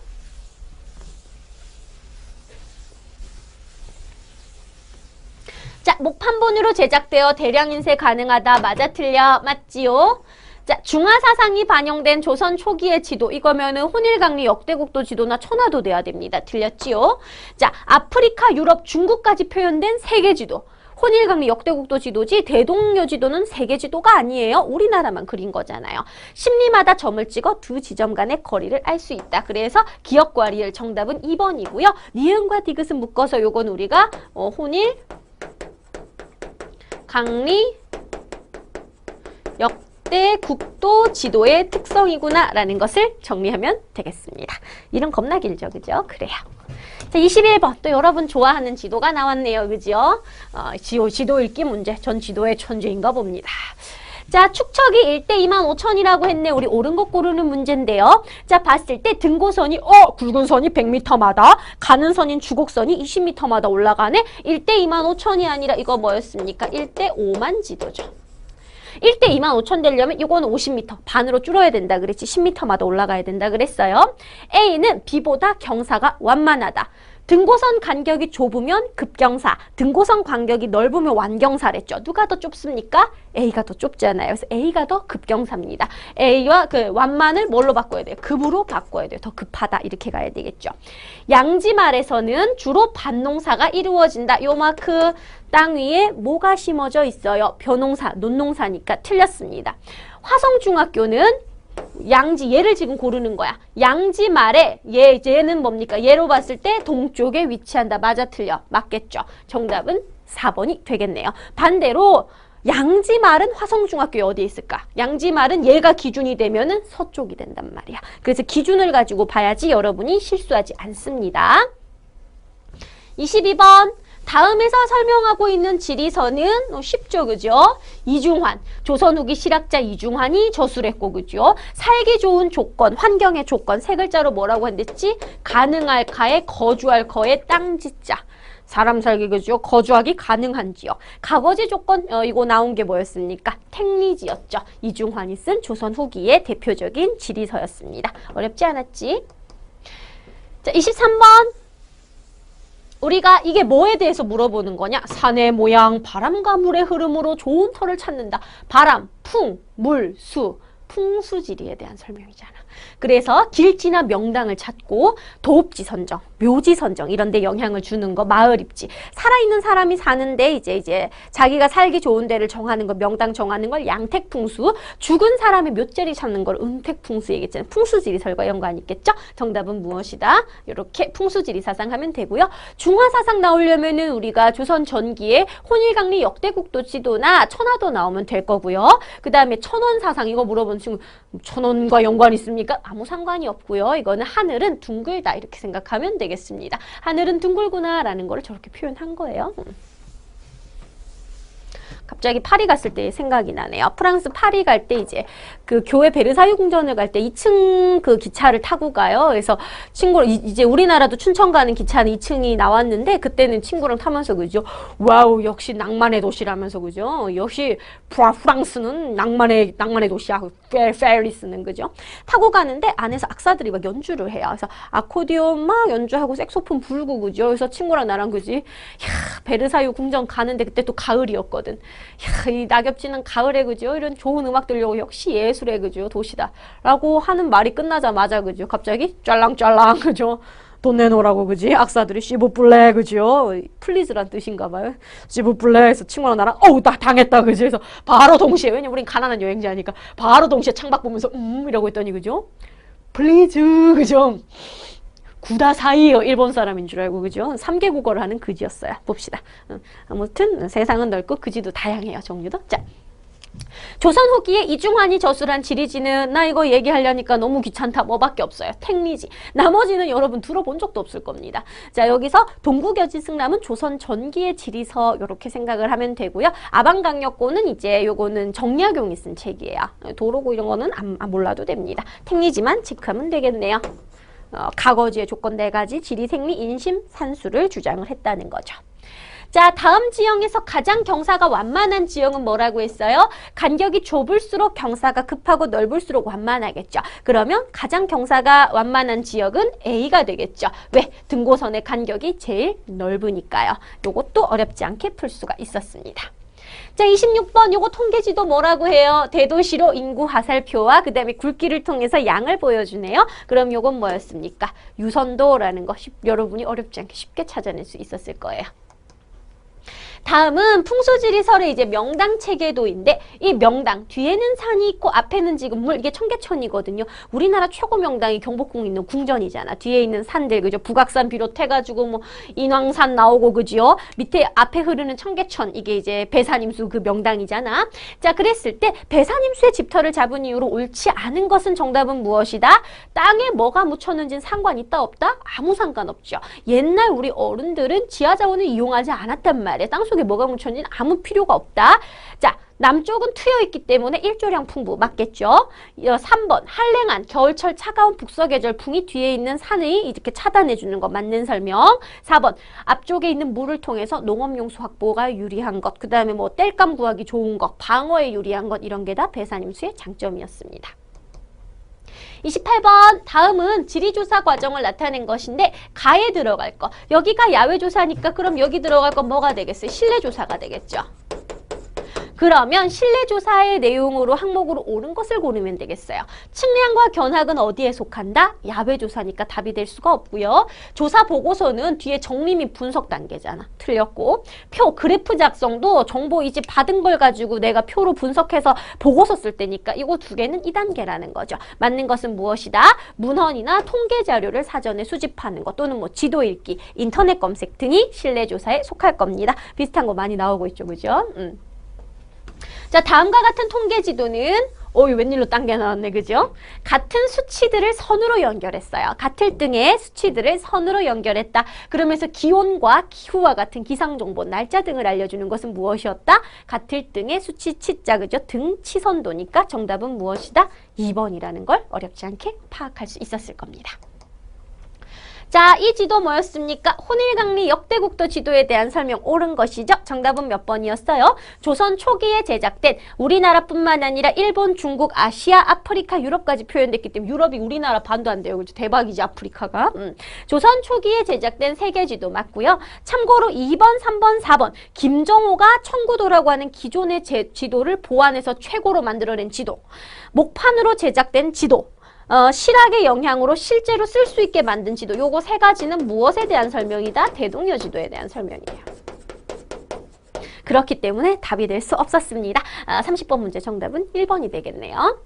자, 목판본으로 제작되어 대량 인쇄 가능하다. 맞아, 틀려? 맞지요? 자, 중화사상이 반영된 조선 초기의 지도. 이거면은 혼일강리 역대국도 지도나 천화도 돼야 됩니다. 틀렸지요? 자, 아프리카, 유럽, 중국까지 표현된 세계지도. 혼일강리 역대국도 지도지 대동여지도는 세계지도가 아니에요. 우리나라만 그린 거잖아요. 심리마다 점을 찍어 두 지점 간의 거리를 알 수 있다. 그래서 기역과 리을 정답은 2번이고요. 니은과 디귿은 묶어서 요건 우리가 혼일 강리 역대 국도 지도의 특성이구나 라는 것을 정리하면 되겠습니다. 이름 겁나 길죠, 그죠? 그래요. 자, 21번 또 여러분 좋아하는 지도가 나왔네요, 그죠? 지도 읽기 문제. 전 지도의 천재인가 봅니다. 자, 축척이 1대 25,000이라고 했네. 우리 옳은 것 고르는 문제인데요. 자, 봤을 때 등고선이 굵은 선이 100m마다 가는 선인 주곡선이 20m마다 올라가네. 1대 25,000이 아니라 이거 뭐였습니까? 1대 5만 지도죠. 1대 25,000 되려면 이거는 50m 반으로 줄어야 된다 그랬지. 10m마다 올라가야 된다 그랬어요. A는 B보다 경사가 완만하다. 등고선 간격이 좁으면 급경사, 등고선 간격이 넓으면 완경사랬죠. 누가 더 좁습니까? A가 더 좁잖아요. 그래서 A가 더 급경사입니다. A와 그 완만을 뭘로 바꿔야 돼요? 급으로 바꿔야 돼요. 더 급하다 이렇게 가야 되겠죠. 양지말에서는 주로 밭농사가 이루어진다. 요 마크 땅 위에 뭐가 심어져 있어요? 벼농사, 논농사니까 틀렸습니다. 화성중학교는 양지, 얘를 지금 고르는 거야. 양지 말에 얘는 뭡니까? 얘로 봤을 때 동쪽에 위치한다. 맞아, 틀려? 맞겠죠? 정답은 4번이 되겠네요. 반대로 양지 말은 화성중학교에 어디에 있을까? 양지 말은 얘가 기준이 되면은 서쪽이 된단 말이야. 그래서 기준을 가지고 봐야지 여러분이 실수하지 않습니다. 22번. 다음에서 설명하고 있는 지리선은 쉽죠, 그죠? 이중환, 조선 후기 실학자 이중환이 저술했고, 그죠? 살기 좋은 조건, 환경의 조건, 세 글자로 뭐라고 했댔지? 가능할 가에 거주할 거에 땅지자. 사람 살기, 그죠? 거주하기 가능한 지역. 가거지 조건, 이거 나온 게 뭐였습니까? 택리지였죠. 이중환이 쓴 조선 후기의 대표적인 지리서였습니다. 어렵지 않았지? 자, 23번. 우리가 이게 뭐에 대해서 물어보는 거냐? 산의 모양, 바람과 물의 흐름으로 좋은 터를 찾는다. 바람, 풍, 물, 수, 풍수지리에 대한 설명이잖아. 그래서 길지나 명당을 찾고 도읍지 선정, 묘지 선정 이런 데 영향을 주는 거 마을 입지. 살아있는 사람이 사는데 이제 자기가 살기 좋은 데를 정하는 거, 명당 정하는 걸 양택풍수, 죽은 사람의 묘자리 찾는 걸 은택풍수 얘기했잖아요. 풍수지리설과 연관이 있겠죠? 정답은 무엇이다? 이렇게 풍수지리사상 하면 되고요. 중화사상 나오려면은 우리가 조선 전기에 혼일강리 역대국도 지도나 천화도 나오면 될 거고요. 그 다음에 천원사상 이거 물어본 친구 천원과 연관이 있습니까? 아무 상관이 없고요. 이거는 하늘은 둥글다 이렇게 생각하면 되겠습니다. 하늘은 둥글구나 라는 걸 저렇게 표현한 거예요. 갑자기 파리 갔을 때 생각이 나네요. 프랑스 파리 갈 때 이제 그 교회 베르사유 궁전을 갈 때 2층 그 기차를 타고 가요. 그래서 친구를 이제 우리나라도 춘천 가는 기차는 2층이 나왔는데 그때는 친구랑 타면서 그죠. 와우 역시 낭만의 도시라면서 그죠. 역시 프랑스는 낭만의 도시야. 페리스는 그죠. 타고 가는데 안에서 악사들이 막 연주를 해요. 그래서 아코디언 막 연주하고 색소폰 불고 그죠. 그래서 친구랑 나랑 그지. 야 베르사유 궁전 가는데 그때 또 가을이었거든. 야 이 낙엽지는 가을에 그죠. 이런 좋은 음악 들려고 역시 예술의 그죠 도시다. 라고 하는 말이 끝나자마자 그죠. 갑자기 짤랑짤랑 그죠. 돈 내놓으라고 그지? 악사들이 시부플레 그죠? 플리즈란 뜻인가 봐요. 시부플레 해서 친구랑 나랑 어우 나 당했다 그지? 그래서 바로 동시에 왜냐면 우린 가난한 여행자니까 바로 동시에 창밖 보면서 이러고 있더니 그죠? 플리즈 그죠? 구다사이요 일본 사람인 줄 알고 그죠? 3개 국어를 하는 그지였어요. 봅시다. 아무튼 세상은 넓고 그지도 다양해요. 종류도. 자. 조선 후기에 이중환이 저술한 지리지는 나 이거 얘기하려니까 너무 귀찮다 뭐밖에 없어요. 택리지. 나머지는 여러분 들어본 적도 없을 겁니다. 자 여기서 동국여지 승람은 조선 전기의 지리서 이렇게 생각을 하면 되고요. 아방강력고는 이제 요거는 정약용이 쓴 책이에요. 도로고 이런 거는 안 몰라도 됩니다. 택리지만 체크하면 되겠네요. 가거지의 조건 4가지 지리, 생리, 인심, 산수를 주장을 했다는 거죠. 자 다음 지형에서 가장 경사가 완만한 지형은 뭐라고 했어요? 간격이 좁을수록 경사가 급하고 넓을수록 완만하겠죠. 그러면 가장 경사가 완만한 지역은 A가 되겠죠. 왜? 등고선의 간격이 제일 넓으니까요. 요것도 어렵지 않게 풀 수가 있었습니다. 자 26번 요거 통계지도 뭐라고 해요? 대도시로 인구 하살표와 그 다음에 굵기를 통해서 양을 보여주네요. 그럼 요건 뭐였습니까? 유선도라는 거 여러분이 어렵지 않게 쉽게 찾아낼 수 있었을 거예요. 다음은 풍수지리설의 이제 명당 체계도인데 이 명당 뒤에는 산이 있고 앞에는 지금 물 이게 청계천이거든요. 우리나라 최고 명당이 경복궁에 있는 궁전이잖아. 뒤에 있는 산들 그죠. 북악산 비롯해가지고 뭐 인왕산 나오고 그죠. 밑에 앞에 흐르는 청계천 이게 이제 배산임수 그 명당이잖아. 자 그랬을 때 배산임수의 집터를 잡은 이후로 옳지 않은 것은 정답은 무엇이다? 땅에 뭐가 묻혔는지는 상관 있다 없다? 아무 상관없죠. 옛날 우리 어른들은 지하자원을 이용하지 않았단 말이야. 땅속에 뭐가 묻혔는지는 아무 필요가 없다. 자, 남쪽은 트여있기 때문에 일조량 풍부 맞겠죠? 3번 한랭한 겨울철 차가운 북서계절 풍이 뒤에 있는 산의 이렇게 차단해주는 거 맞는 설명. 4번 앞쪽에 있는 물을 통해서 농업용수 확보가 유리한 것. 그 다음에 뭐 땔감 구하기 좋은 것, 방어에 유리한 것 이런 게 다 배산임수의 장점이었습니다. 28번 다음은 지리조사 과정을 나타낸 것인데 가에 들어갈 거. 여기가 야외조사니까 그럼 여기 들어갈 건 뭐가 되겠어요? 실내조사가 되겠죠. 그러면 실내조사의 내용으로 항목으로 옳은 것을 고르면 되겠어요. 측량과 견학은 어디에 속한다? 야외조사니까 답이 될 수가 없고요. 조사 보고서는 뒤에 정리 및 분석 단계잖아. 틀렸고 표, 그래프 작성도 정보 이제 받은 걸 가지고 내가 표로 분석해서 보고서 쓸 때니까 이거 2개는 2단계라는 거죠. 맞는 것은 무엇이다? 문헌이나 통계 자료를 사전에 수집하는 것 또는 뭐 지도 읽기, 인터넷 검색 등이 실내조사에 속할 겁니다. 비슷한 거 많이 나오고 있죠. 그죠? 자, 다음과 같은 통계지도는 웬일로 딴 게 나왔네, 그죠? 같은 수치들을 선으로 연결했어요. 같을 등의 수치들을 선으로 연결했다. 그러면서 기온과 기후와 같은 기상정보, 날짜 등을 알려주는 것은 무엇이었다? 같을 등의 수치 치자, 그죠? 등 치선도니까 정답은 무엇이다? 2번이라는 걸 어렵지 않게 파악할 수 있었을 겁니다. 자, 이 지도 뭐였습니까? 혼일강리 역대국도 지도에 대한 설명 옳은 것이죠? 정답은 몇 번이었어요? 조선 초기에 제작된 우리나라뿐만 아니라 일본, 중국, 아시아, 아프리카, 유럽까지 표현됐기 때문에 유럽이 우리나라 반도 안 돼요. 그죠? 대박이지, 아프리카가. 조선 초기에 제작된 세계지도 맞고요. 참고로 2번, 3번, 4번 김정호가 청구도라고 하는 기존의 지도를 보완해서 최고로 만들어낸 지도. 목판으로 제작된 지도. 실학의 영향으로 실제로 쓸 수 있게 만든 지도. 요거 3가지는 무엇에 대한 설명이다? 대동여 지도에 대한 설명이에요. 그렇기 때문에 답이 될 수 없었습니다. 30번 문제 정답은 1번이 되겠네요.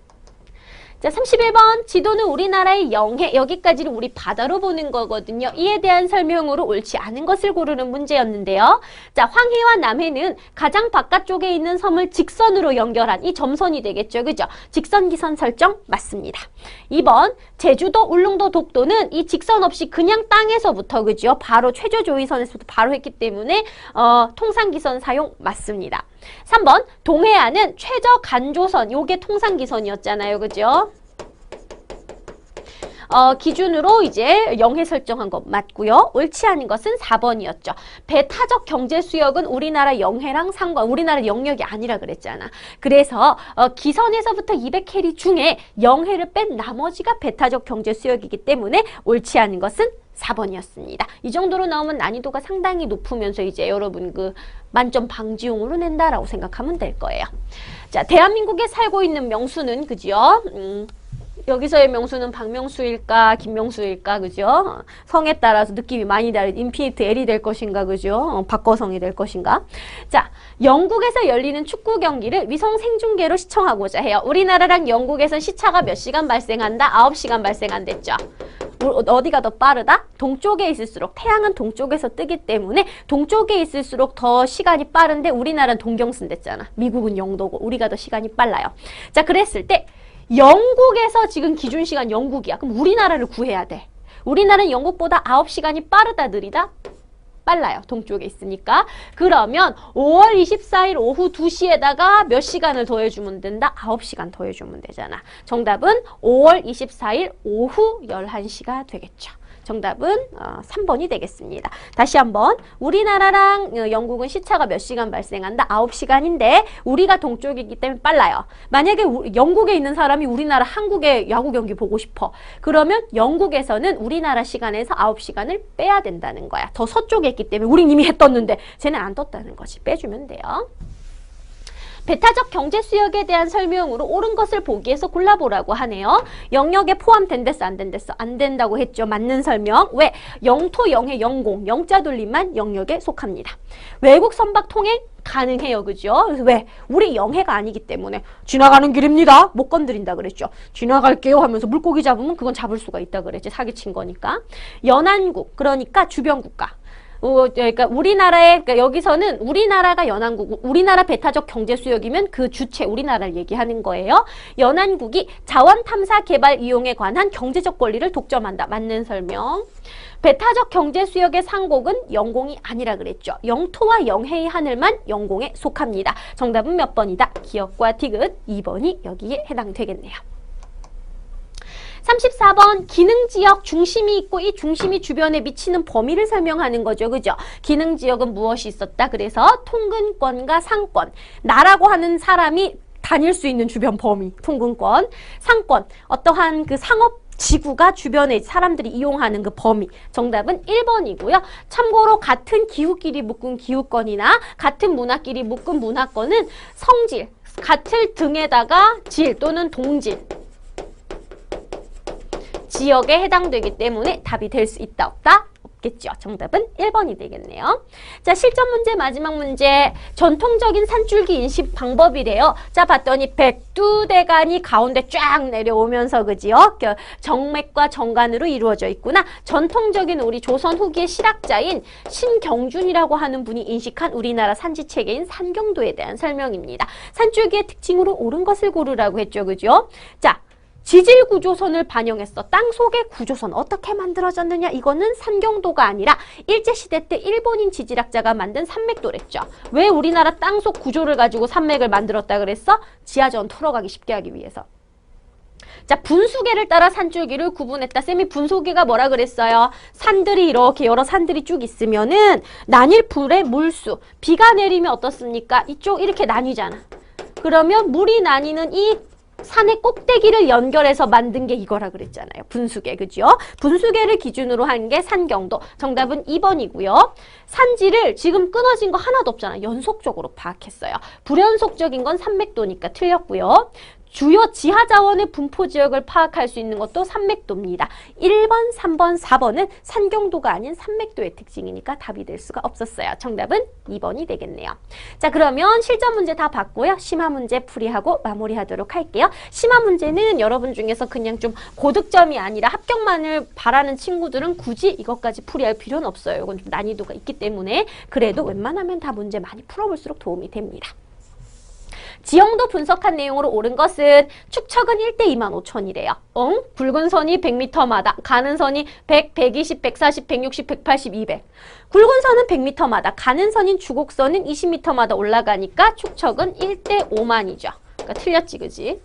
자, 31번 지도는 우리나라의 영해, 여기까지는 우리 바다로 보는 거거든요. 이에 대한 설명으로 옳지 않은 것을 고르는 문제였는데요. 자, 황해와 남해는 가장 바깥쪽에 있는 섬을 직선으로 연결한 이 점선이 되겠죠. 그죠? 직선 기선 설정 맞습니다. 2번 제주도, 울릉도, 독도는 이 직선 없이 그냥 땅에서부터 그죠? 바로 최저 조위선에서부터 바로 했기 때문에 통상 기선 사용 맞습니다. 3번 동해안은 최저 간조선, 요게 통상기선이었잖아요. 그죠? 기준으로 이제 영해 설정한 거 맞고요. 옳지 않은 것은 4번이었죠. 배타적 경제 수역은 우리나라 영해랑 우리나라 영역이 아니라 그랬잖아. 그래서 기선에서부터 200캐리 중에 영해를 뺀 나머지가 배타적 경제 수역이기 때문에 옳지 않은 것은 4번이었습니다. 이 정도로 나오면 난이도가 상당히 높으면서 이제 여러분 그 만점 방지용으로 낸다라고 생각하면 될 거예요. 자, 대한민국에 살고 있는 명수는 그죠? 여기서의 명수는 박명수일까 김명수일까 그죠? 성에 따라서 느낌이 많이 다른 인피니트 L이 될 것인가 그죠? 박거성이 될 것인가? 자, 영국에서 열리는 축구 경기를 위성 생중계로 시청하고자 해요. 우리나라랑 영국에선 시차가 몇 시간 발생한다? 9시간 발생한댔죠. 어디가 더 빠르다? 동쪽에 있을수록 태양은 동쪽에서 뜨기 때문에 동쪽에 있을수록 더 시간이 빠른데 우리나라는 동경슨 됐잖아. 미국은 영도고 우리가 더 시간이 빨라요. 자, 그랬을 때 영국에서 지금 기준시간 영국이야. 그럼 우리나라를 구해야 돼. 우리나라는 영국보다 9시간이 빠르다 느리다? 빨라요. 동쪽에 있으니까. 그러면 5월 24일 오후 2시에다가 몇 시간을 더해주면 된다? 9시간 더해주면 되잖아. 정답은 5월 24일 오후 11시가 되겠죠. 정답은 3번이 되겠습니다. 다시 한번 우리나라랑 영국은 시차가 몇 시간 발생한다? 9시간인데 우리가 동쪽이기 때문에 빨라요. 만약에 영국에 있는 사람이 우리나라 한국의 야구 경기 보고 싶어. 그러면 영국에서는 우리나라 시간에서 9시간을 빼야 된다는 거야. 더 서쪽에 있기 때문에 우린 이미 해 떴는데 쟤는 안 떴다는 거지. 빼주면 돼요. 배타적 경제 수역에 대한 설명으로 옳은 것을 보기에서 골라보라고 하네요. 영역에 포함된댔어 안 된댔어? 안 된다고 했죠. 맞는 설명. 왜? 영토, 영해, 영공, 영자 돌림만 영역에 속합니다. 외국 선박 통행 가능해요. 그죠? 그래서 왜? 우리 영해가 아니기 때문에 지나가는 길입니다. 못 건드린다 그랬죠. 지나갈게요 하면서 물고기 잡으면 그건 잡을 수가 있다 그랬지. 사기친 거니까. 연안국, 그러니까 주변 국가. 그러니까 우리나라의 그러니까 여기서는 우리나라가 연안국, 우리나라 배타적 경제 수역이면 그 주체 우리나라를 얘기하는 거예요. 연안국이 자원 탐사 개발 이용에 관한 경제적 권리를 독점한다. 맞는 설명. 배타적 경제 수역의 상곡은 영공이 아니라 그랬죠. 영토와 영해의 하늘만 영공에 속합니다. 정답은 몇 번이다? 기역과 디귿 2번이 여기에 해당되겠네요. 34번 기능지역 중심이 있고 이 중심이 주변에 미치는 범위를 설명하는 거죠. 그죠? 기능지역은 무엇이 있었다? 그래서 통근권과 상권, 나라고 하는 사람이 다닐 수 있는 주변 범위, 통근권, 상권, 어떠한 그 상업 지구가 주변에 사람들이 이용하는 그 범위. 정답은 1번이고요. 참고로 같은 기후끼리 묶은 기후권이나 같은 문화끼리 묶은 문화권은 성질, 같을 등에다가 질 또는 동질, 지역에 해당되기 때문에 답이 될 수 있다 없다? 없겠죠. 정답은 1번이 되겠네요. 자, 실전 문제 마지막 문제. 전통적인 산줄기 인식 방법이래요. 자, 봤더니 백두대간이 가운데 쫙 내려오면서 그지요? 정맥과 정간으로 이루어져 있구나. 전통적인 우리 조선 후기의 실학자인 신경준이라고 하는 분이 인식한 우리나라 산지체계인 산경도에 대한 설명입니다. 산줄기의 특징으로 옳은 것을 고르라고 했죠. 그죠? 자, 지질 구조선을 반영했어. 땅 속의 구조선 어떻게 만들어졌느냐? 이거는 산경도가 아니라 일제시대 때 일본인 지질학자가 만든 산맥도랬죠. 왜 우리나라 땅 속 구조를 가지고 산맥을 만들었다 그랬어? 지하전 털어가기 쉽게 하기 위해서. 자, 분수계를 따라 산줄기를 구분했다. 쌤이 분수계가 뭐라 그랬어요? 산들이 이렇게 여러 산들이 쭉 있으면은 난일풀의 물수. 비가 내리면 어떻습니까? 이쪽 이렇게 나뉘잖아. 그러면 물이 나뉘는 이 산의 꼭대기를 연결해서 만든 게 이거라 그랬잖아요. 분수계, 그죠? 분수계를 기준으로 한 게 산경도. 정답은 2번이고요. 산지를 지금 끊어진 거 하나도 없잖아. 연속적으로 파악했어요. 불연속적인 건 산맥도니까 틀렸고요. 주요 지하자원의 분포 지역을 파악할 수 있는 것도 산맥도입니다. 1번, 3번, 4번은 산경도가 아닌 산맥도의 특징이니까 답이 될 수가 없었어요. 정답은 2번이 되겠네요. 자, 그러면 실전 문제 다 봤고요. 심화 문제 풀이하고 마무리하도록 할게요. 심화 문제는 여러분 중에서 그냥 좀 고득점이 아니라 합격만을 바라는 친구들은 굳이 이것까지 풀이할 필요는 없어요. 이건 좀 난이도가 있기 때문에 그래도 웬만하면 다 문제 많이 풀어볼수록 도움이 됩니다. 지형도 분석한 내용으로 옳은 것은 축척은 1대 25,000이래요. 굵은 선이 100m마다 가는 선이 100, 120, 140, 160, 180, 200. 굵은 선은 100m마다 가는 선인 주곡선은 20m마다 올라가니까 축척은 1대 5만이죠. 그러니까 틀렸지, 그지?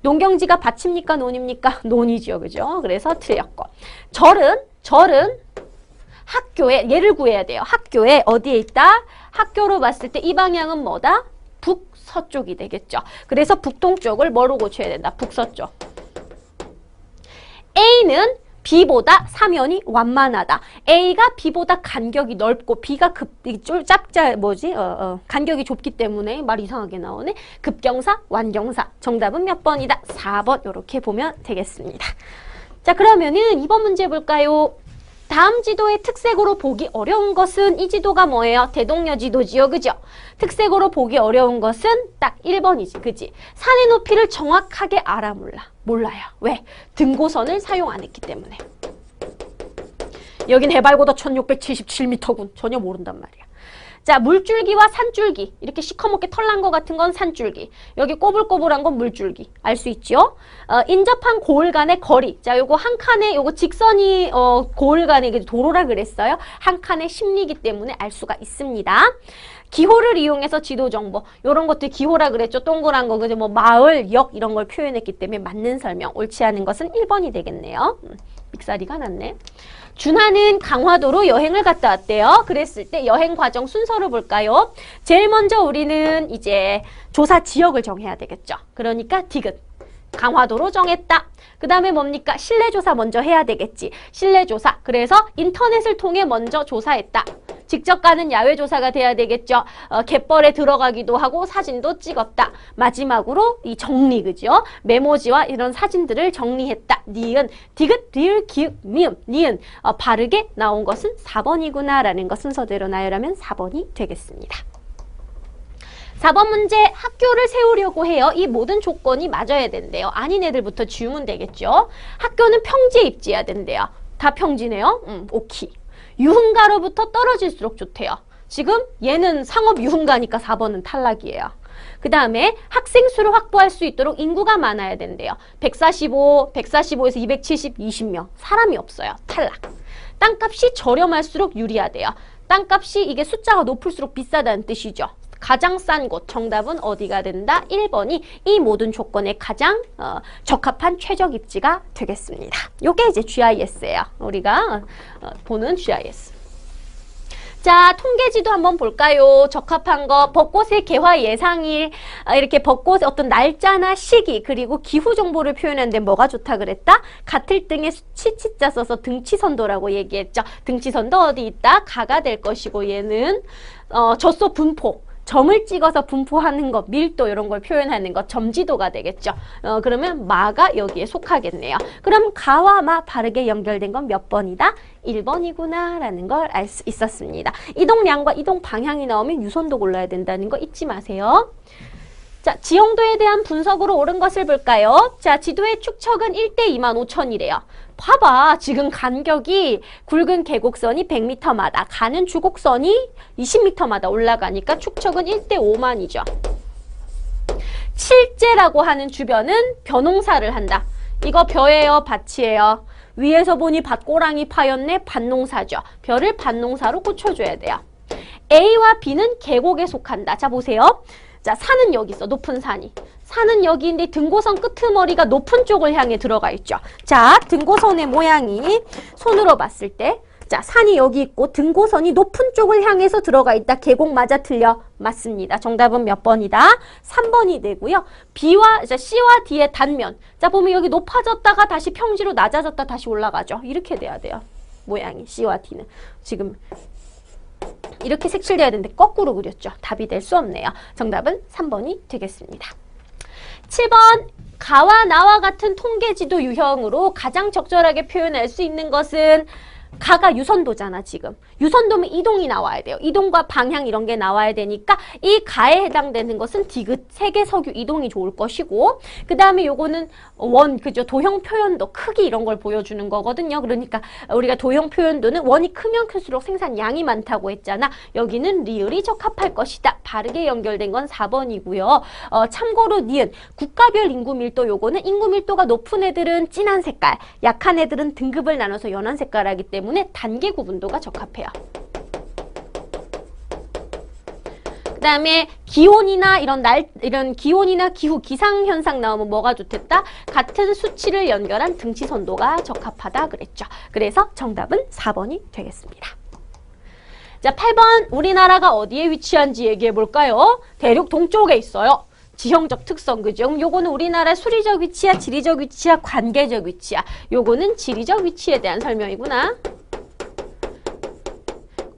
농경지가 밭입니까? 논입니까? 논이죠, 그죠? 그래서 틀렸고. 절은 학교에, 얘를 구해야 돼요. 학교에 어디에 있다? 학교로 봤을 때 이 방향은 뭐다? 북서쪽이 되겠죠. 그래서 북동쪽을 뭐로 고쳐야 된다? 북서쪽. A는 B보다 사면이 완만하다. A가 B보다 간격이 넓고 B가 간격이 좁기 때문에 말 이상하게 나오네. 급경사, 완경사. 정답은 몇 번이다? 4번 이렇게 보면 되겠습니다. 자, 그러면은 이번 문제 볼까요? 다음 지도의 특색으로 보기 어려운 것은 이 지도가 뭐예요? 대동여 지도지요, 그죠? 특색으로 보기 어려운 것은 딱 1번이지, 그지? 산의 높이를 정확하게 알아 몰라요. 왜? 등고선을 사용 안 했기 때문에. 여긴 해발고도 1677m군. 전혀 모른단 말이야. 자, 물줄기와 산줄기. 이렇게 시커멓게 털난 것 같은 건 산줄기. 여기 꼬불꼬불한 건 물줄기. 알 수 있죠? 인접한 고을 간의 거리. 자, 요거 한 칸에, 요거 직선이, 고을 간의 도로라 그랬어요. 한 칸의 심리이기 때문에 알 수가 있습니다. 기호를 이용해서 지도 정보. 요런 것들 기호라 그랬죠. 동그란 거, 그죠? 뭐, 마을, 역, 이런 걸 표현했기 때문에 맞는 설명. 옳지 않은 것은 1번이 되겠네요. 믹사리가 났네. 준하는 강화도로 여행을 갔다 왔대요. 그랬을 때 여행 과정 순서를 볼까요? 제일 먼저 우리는 이제 조사 지역을 정해야 되겠죠. 그러니까 디귿. 강화도로 정했다. 그 다음에 뭡니까? 실내조사 먼저 해야 되겠지. 실내조사. 그래서 인터넷을 통해 먼저 조사했다. 직접 가는 야외조사가 돼야 되겠죠. 갯벌에 들어가기도 하고 사진도 찍었다. 마지막으로 이 정리, 그죠? 메모지와 이런 사진들을 정리했다. 니은, 디귿, 리을, 기읍, 미음, 니은. 바르게 나온 것은 4번이구나 라는 거 순서대로 나열하면 4번이 되겠습니다. 4번 문제, 학교를 세우려고 해요. 이 모든 조건이 맞아야 된대요. 아닌 애들부터 지우면 되겠죠. 학교는 평지에 입지해야 된대요. 다 평지네요. 오케이. 유흥가로부터 떨어질수록 좋대요. 지금 얘는 상업 유흥가니까 4번은 탈락이에요. 그 다음에 학생 수를 확보할 수 있도록 인구가 많아야 된대요. 145, 145에서 270, 20명. 사람이 없어요. 탈락. 땅값이 저렴할수록 유리하대요. 땅값이 이게 숫자가 높을수록 비싸다는 뜻이죠. 가장 싼 곳, 정답은 어디가 된다? 1번이 이 모든 조건에 가장 적합한 최적 입지가 되겠습니다. 요게 이제 GIS예요. 우리가 보는 GIS. 자, 통계지도 한번 볼까요? 적합한 거, 벚꽃의 개화 예상일, 이렇게 벚꽃의 어떤 날짜나 시기, 그리고 기후 정보를 표현하는데 뭐가 좋다 그랬다? 같을 등에 치치자 써서 등치선도라고 얘기했죠. 등치선도 어디 있다? 가가 될 것이고 얘는 젖소 분포. 점을 찍어서 분포하는 것, 밀도 이런 걸 표현하는 것, 점지도가 되겠죠. 그러면 마가 여기에 속하겠네요. 그럼 가와 마 바르게 연결된 건 몇 번이다? 1번이구나 라는 걸 알 수 있었습니다. 이동량과 이동 방향이 나오면 유선도 골라야 된다는 거 잊지 마세요. 자, 지형도에 대한 분석으로 옳은 것을 볼까요? 자, 지도의 축척은 1대 25,000이래요. 봐봐. 지금 간격이 굵은 계곡선이 100m마다 가는 주곡선이 20m마다 올라가니까 축척은 1대 5만이죠. 칠제라고 하는 주변은 벼농사를 한다. 이거 벼예요? 밭이에요? 위에서 보니 밭고랑이 파였네? 밭농사죠. 벼를 밭농사로 꽂혀줘야 돼요. A와 B는 계곡에 속한다. 자, 보세요. 자, 산은 여기 있어. 높은 산이. 산은 여기인데 등고선 끄트머리가 높은 쪽을 향해 들어가 있죠. 자, 등고선의 모양이 손으로 봤을 때 자, 산이 여기 있고 등고선이 높은 쪽을 향해서 들어가 있다. 계곡 맞아 틀려? 맞습니다. 정답은 몇 번이다? 3번이 되고요. C와 D의 단면. 자, 보면 여기 높아졌다가 다시 평지로 낮아졌다 다시 올라가죠. 이렇게 돼야 돼요. 모양이 C와 D는. 지금 이렇게 색칠돼야 되는데 거꾸로 그렸죠. 답이 될 수 없네요. 정답은 3번이 되겠습니다. 7번, 가와 나와 같은 통계지도 유형으로 가장 적절하게 표현할 수 있는 것은 가가 유선도잖아, 지금. 유선도면 이동이 나와야 돼요. 이동과 방향 이런 게 나와야 되니까 이 가에 해당되는 것은 디귿, 세계석유 이동이 좋을 것이고 그 다음에 요거는 그죠? 도형 표현도, 크기 이런 걸 보여주는 거거든요. 그러니까 우리가 도형 표현도는 원이 크면 클수록 생산량이 많다고 했잖아. 여기는 리을이 적합할 것이다. 바르게 연결된 건 4번이고요. 참고로 니은, 국가별 인구 밀도 요거는 인구 밀도가 높은 애들은 진한 색깔, 약한 애들은 등급을 나눠서 연한 색깔 하기 때문에 단계 구분도가 적합해요. 그 다음에 기온이나 이런 기온이나 기후, 기상현상 나오면 뭐가 좋겠다? 같은 수치를 연결한 등치선도가 적합하다 그랬죠. 그래서 정답은 4번이 되겠습니다. 자, 8번 우리나라가 어디에 위치한지 얘기해 볼까요? 대륙 동쪽에 있어요. 지형적 특성, 그죠? 요거는 우리나라의 수리적 위치야, 지리적 위치야, 관계적 위치야. 요거는 지리적 위치에 대한 설명이구나.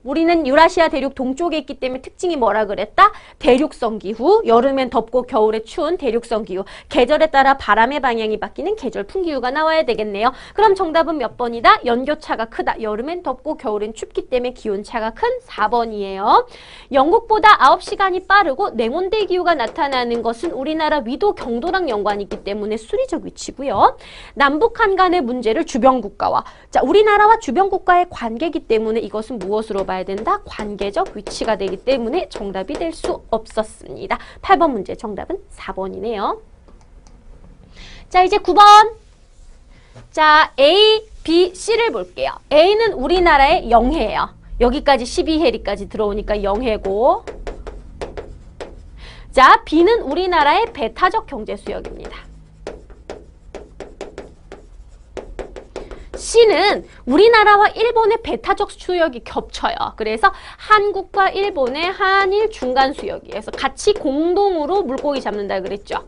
우리는 유라시아 대륙 동쪽에 있기 때문에 특징이 뭐라 그랬다? 대륙성 기후, 여름엔 덥고 겨울에 추운 대륙성 기후, 계절에 따라 바람의 방향이 바뀌는 계절 풍기후가 나와야 되겠네요. 그럼 정답은 몇 번이다? 연교차가 크다. 여름엔 덥고 겨울엔 춥기 때문에 기온차가 큰 4번이에요. 영국보다 9시간이 빠르고 냉온대 기후가 나타나는 것은 우리나라 위도 경도랑 연관이 있기 때문에 수리적 위치고요. 남북한 간의 문제를 주변 국가와, 자, 우리나라와 주변 국가의 관계이기 때문에 이것은 무엇으로 봐야 된다? 관계적 위치가 되기 때문에 정답이 될 수 없었습니다. 8번 문제 정답은 4번이네요. 자, 이제 9번. 자, A, B, C를 볼게요. A는 우리나라의 영해예요. 여기까지 12해리까지 들어오니까 영해고, 자, B는 우리나라의 배타적 경제수역입니다. C는 우리나라와 일본의 배타적 수역이 겹쳐요. 그래서 한국과 일본의 한일 중간 수역이에서 같이 공동으로 물고기 잡는다 그랬죠.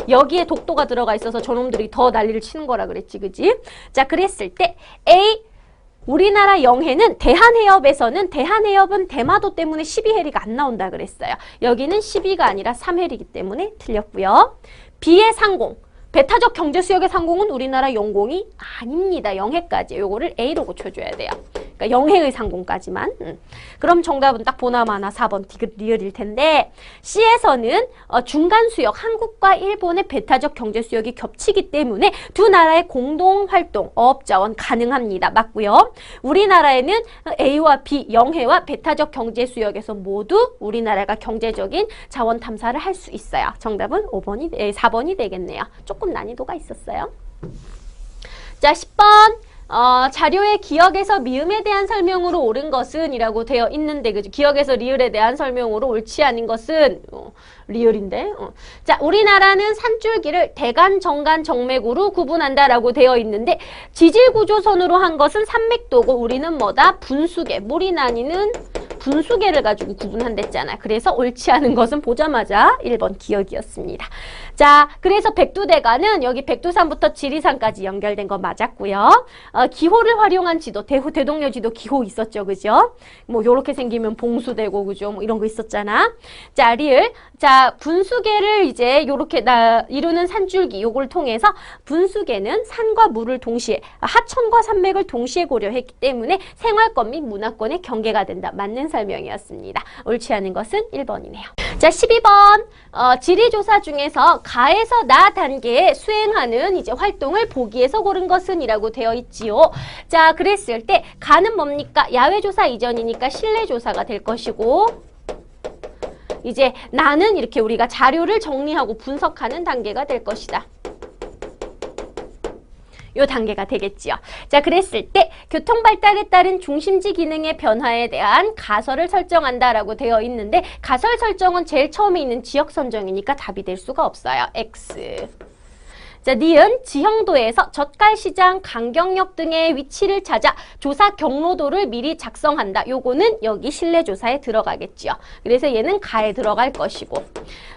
여기에 독도가 들어가 있어서 저놈들이 더 난리를 치는 거라 그랬지, 그지? 자, 그랬을 때 A, 우리나라 영해는 대한해협에서는, 대한해협은 대마도 때문에 12해리가 안 나온다 그랬어요. 여기는 12가 아니라 3해리기 때문에 틀렸고요. B의 상공, 배타적 경제수역의 상공은 우리나라 영공이 아닙니다. 영해까지. 요거를 A로 고쳐줘야 돼요. 그러니까 영해의 상공까지만. 그럼 정답은 딱 보나마나 4번 디귿 리을일 텐데, C에서는 중간수역, 한국과 일본의 배타적 경제수역이 겹치기 때문에 두 나라의 공동활동, 어업자원 가능합니다. 맞고요. 우리나라에는 A와 B, 영해와 배타적 경제수역에서 모두 우리나라가 경제적인 자원 탐사를 할 수 있어요. 정답은 4번이 되겠네요. 조금 난이도가 있었어요. 자, 10번. 자료에 기억에서 미음에 대한 설명으로 옳은 것은 이라고 되어 있는데, 그죠? 기억에서 리을에 대한 설명으로 옳지 않은 것은 리을인데. 자, 우리나라는 산줄기를 대간, 정간, 정맥으로 구분한다라고 되어 있는데, 지질구조선으로 한 것은 산맥도고 우리는 뭐다? 분수계, 물이 나뉘는 분수계를 가지고 구분한댔잖아. 그래서 옳지 않은 것은 보자마자 1번 기억이었습니다. 자, 그래서 백두대간은 여기 백두산부터 지리산까지 연결된 거 맞았고요. 기호를 활용한 지도, 대동여 지도 기호 있었죠, 그죠? 뭐 요렇게 생기면 봉수되고, 그죠? 뭐 이런 거 있었잖아. 자, 리을. 자, 분수계를 이제 요렇게 이루는 산줄기, 요걸 통해서 분수계는 산과 물을 동시에, 하천과 산맥을 동시에 고려했기 때문에 생활권 및 문화권의 경계가 된다. 맞는 설명이었습니다. 옳지 않은 것은 1번이네요. 자, 12번. 지리조사 중에서 가에서 나 단계에 수행하는 이제 활동을 보기에서 고른 것은 이라고 되어 있지요. 자, 그랬을 때 가는 뭡니까? 야외조사 이전이니까 실내조사가 될 것이고, 이제 나는 이렇게 우리가 자료를 정리하고 분석하는 단계가 될 것이다. 요 단계가 되겠지요. 자, 그랬을 때 교통발달에 따른 중심지 기능의 변화에 대한 가설을 설정한다라고 되어 있는데, 가설 설정은 제일 처음에 있는 지역 선정이니까 답이 될 수가 없어요. X. 자, 니은 지형도에서 젓갈시장, 강경역 등의 위치를 찾아 조사 경로도를 미리 작성한다. 요거는 여기 실내조사에 들어가겠지요. 그래서 얘는 가에 들어갈 것이고,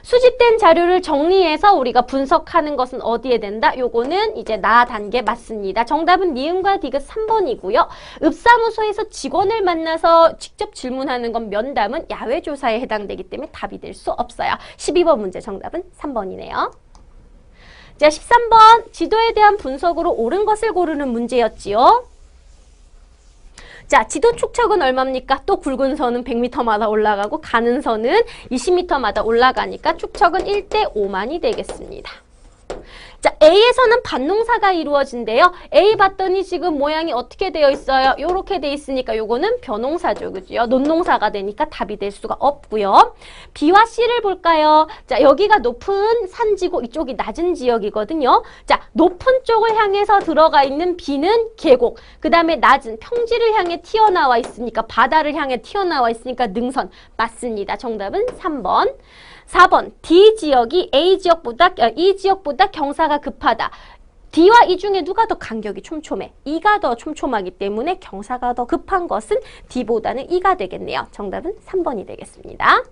수집된 자료를 정리해서 우리가 분석하는 것은 어디에 된다? 요거는 이제 나 단계 맞습니다. 정답은 니은과 디귿 3번이고요. 읍사무소에서 직원을 만나서 직접 질문하는 건 면담은 야외조사에 해당되기 때문에 답이 될 수 없어요. 12번 문제 정답은 3번이네요. 자, 13번. 지도에 대한 분석으로 옳은 것을 고르는 문제였지요. 자, 지도 축척은 얼마입니까? 또 굵은 선은 100m마다 올라가고 가는 선은 20m마다 올라가니까 축척은 1대 5만이 되겠습니다. 자, A에서는 밭농사가 이루어진대요. A 봤더니 지금 모양이 어떻게 되어 있어요? 요렇게 돼 있으니까 요거는 벼농사죠. 그죠? 논농사가 되니까 답이 될 수가 없고요. B와 C를 볼까요? 자, 여기가 높은 산지고 이쪽이 낮은 지역이거든요. 자, 높은 쪽을 향해서 들어가 있는 B는 계곡. 그 다음에 낮은 평지를 향해 튀어나와 있으니까 바다를 향해 튀어나와 있으니까 능선. 맞습니다. 정답은 3번. 4번 D 지역이 E 지역보다 경사가 급하다. D와 E 중에 누가 더 간격이 촘촘해? E가 더 촘촘하기 때문에 경사가 더 급한 것은 D보다는 E가 되겠네요. 정답은 3번이 되겠습니다.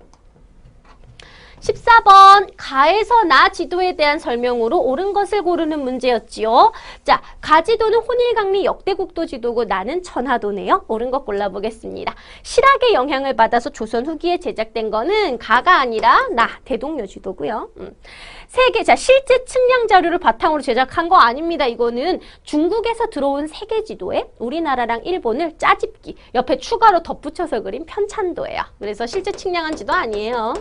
14번 가에서 나 지도에 대한 설명으로 옳은 것을 고르는 문제였지요. 자, 가지도는 혼일강리 역대국도 지도고 나는 천하도네요. 옳은 것 골라보겠습니다. 실학의 영향을 받아서 조선 후기에 제작된 거는 가가 아니라 나 대동여 지도고요. 자, 실제 측량 자료를 바탕으로 제작한 거 아닙니다. 이거는 중국에서 들어온 세계 지도에 우리나라랑 일본을 짜집기 옆에 추가로 덧붙여서 그린 편찬도예요. 그래서 실제 측량한 지도 아니에요.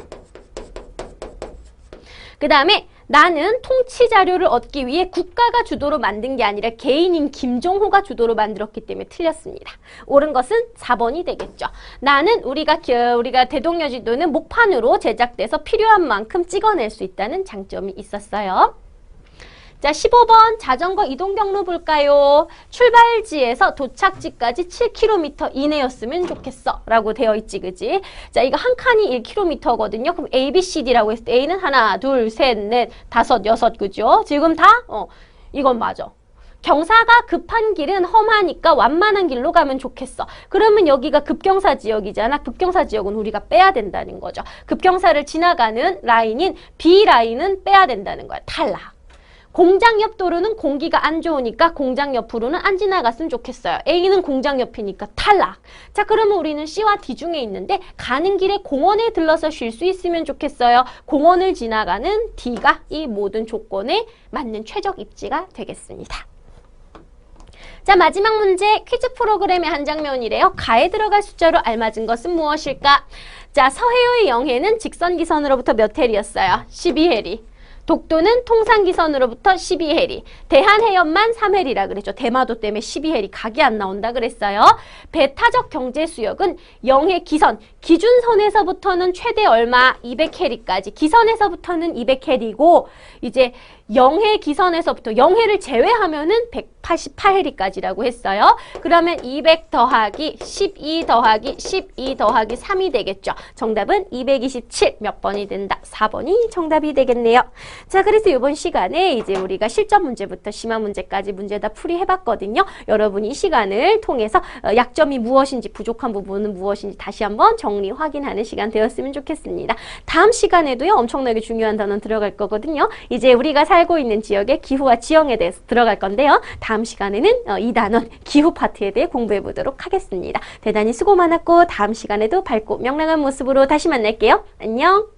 그 다음에 나는 통치 자료를 얻기 위해 국가가 주도로 만든 게 아니라 개인인 김종호가 주도로 만들었기 때문에 틀렸습니다. 옳은 것은 4번이 되겠죠. 나는 우리가 대동여 지도는 목판으로 제작돼서 필요한 만큼 찍어낼 수 있다는 장점이 있었어요. 자, 15번 자전거 이동 경로 볼까요? 출발지에서 도착지까지 7km 이내였으면 좋겠어 라고 되어 있지, 그지? 자, 이거 한 칸이 1km거든요. 그럼 A, B, C, D라고 했을 때 A는 하나, 둘, 셋, 넷, 다섯, 여섯, 그죠? 지금 다? 이건 맞아. 경사가 급한 길은 험하니까 완만한 길로 가면 좋겠어. 그러면 여기가 급경사 지역이잖아. 급경사 지역은 우리가 빼야 된다는 거죠. 급경사를 지나가는 라인인 B 라인은 빼야 된다는 거야. 탈락. 공장 옆 도로는 공기가 안 좋으니까 공장 옆으로는 안 지나갔으면 좋겠어요. A는 공장 옆이니까 탈락. 자, 그러면 우리는 C와 D 중에 있는데 가는 길에 공원에 들러서 쉴 수 있으면 좋겠어요. 공원을 지나가는 D가 이 모든 조건에 맞는 최적 입지가 되겠습니다. 자, 마지막 문제 퀴즈 프로그램의 한 장면이래요. 가에 들어갈 숫자로 알맞은 것은 무엇일까? 자, 서해의 영해는 직선기선으로부터 몇 해리였어요? 12해리. 독도는 통상기선으로부터 12해리. 대한해협만 3해리라 그랬죠. 대마도 때문에 12해리 각이 안 나온다 그랬어요. 배타적 경제수역은 영해 기선, 기준선에서부터는 최대 얼마? 200해리까지. 기선에서부터는 200해리고 이제 영해 기선에서부터 영해를 제외하면은 188해리까지라고 했어요. 그러면 200 더하기 12 더하기 12 더하기 3이 되겠죠. 정답은 227 몇 번이 된다? 4번이 정답이 되겠네요. 자, 그래서 이번 시간에 이제 우리가 실전 문제부터 심화 문제까지 문제 다 풀이해봤거든요. 여러분이 이 시간을 통해서 약점이 무엇인지 부족한 부분은 무엇인지 다시 한번 정리 확인하는 시간 되었으면 좋겠습니다. 다음 시간에도요. 엄청나게 중요한 단어 들어갈 거거든요. 이제 우리가 살고 있는 지역의 기후와 지형에 대해서 들어갈 건데요. 다음 시간에는 이 단원 기후 파트에 대해 공부해 보도록 하겠습니다. 대단히 수고 많았고 다음 시간에도 밝고 명랑한 모습으로 다시 만날게요. 안녕.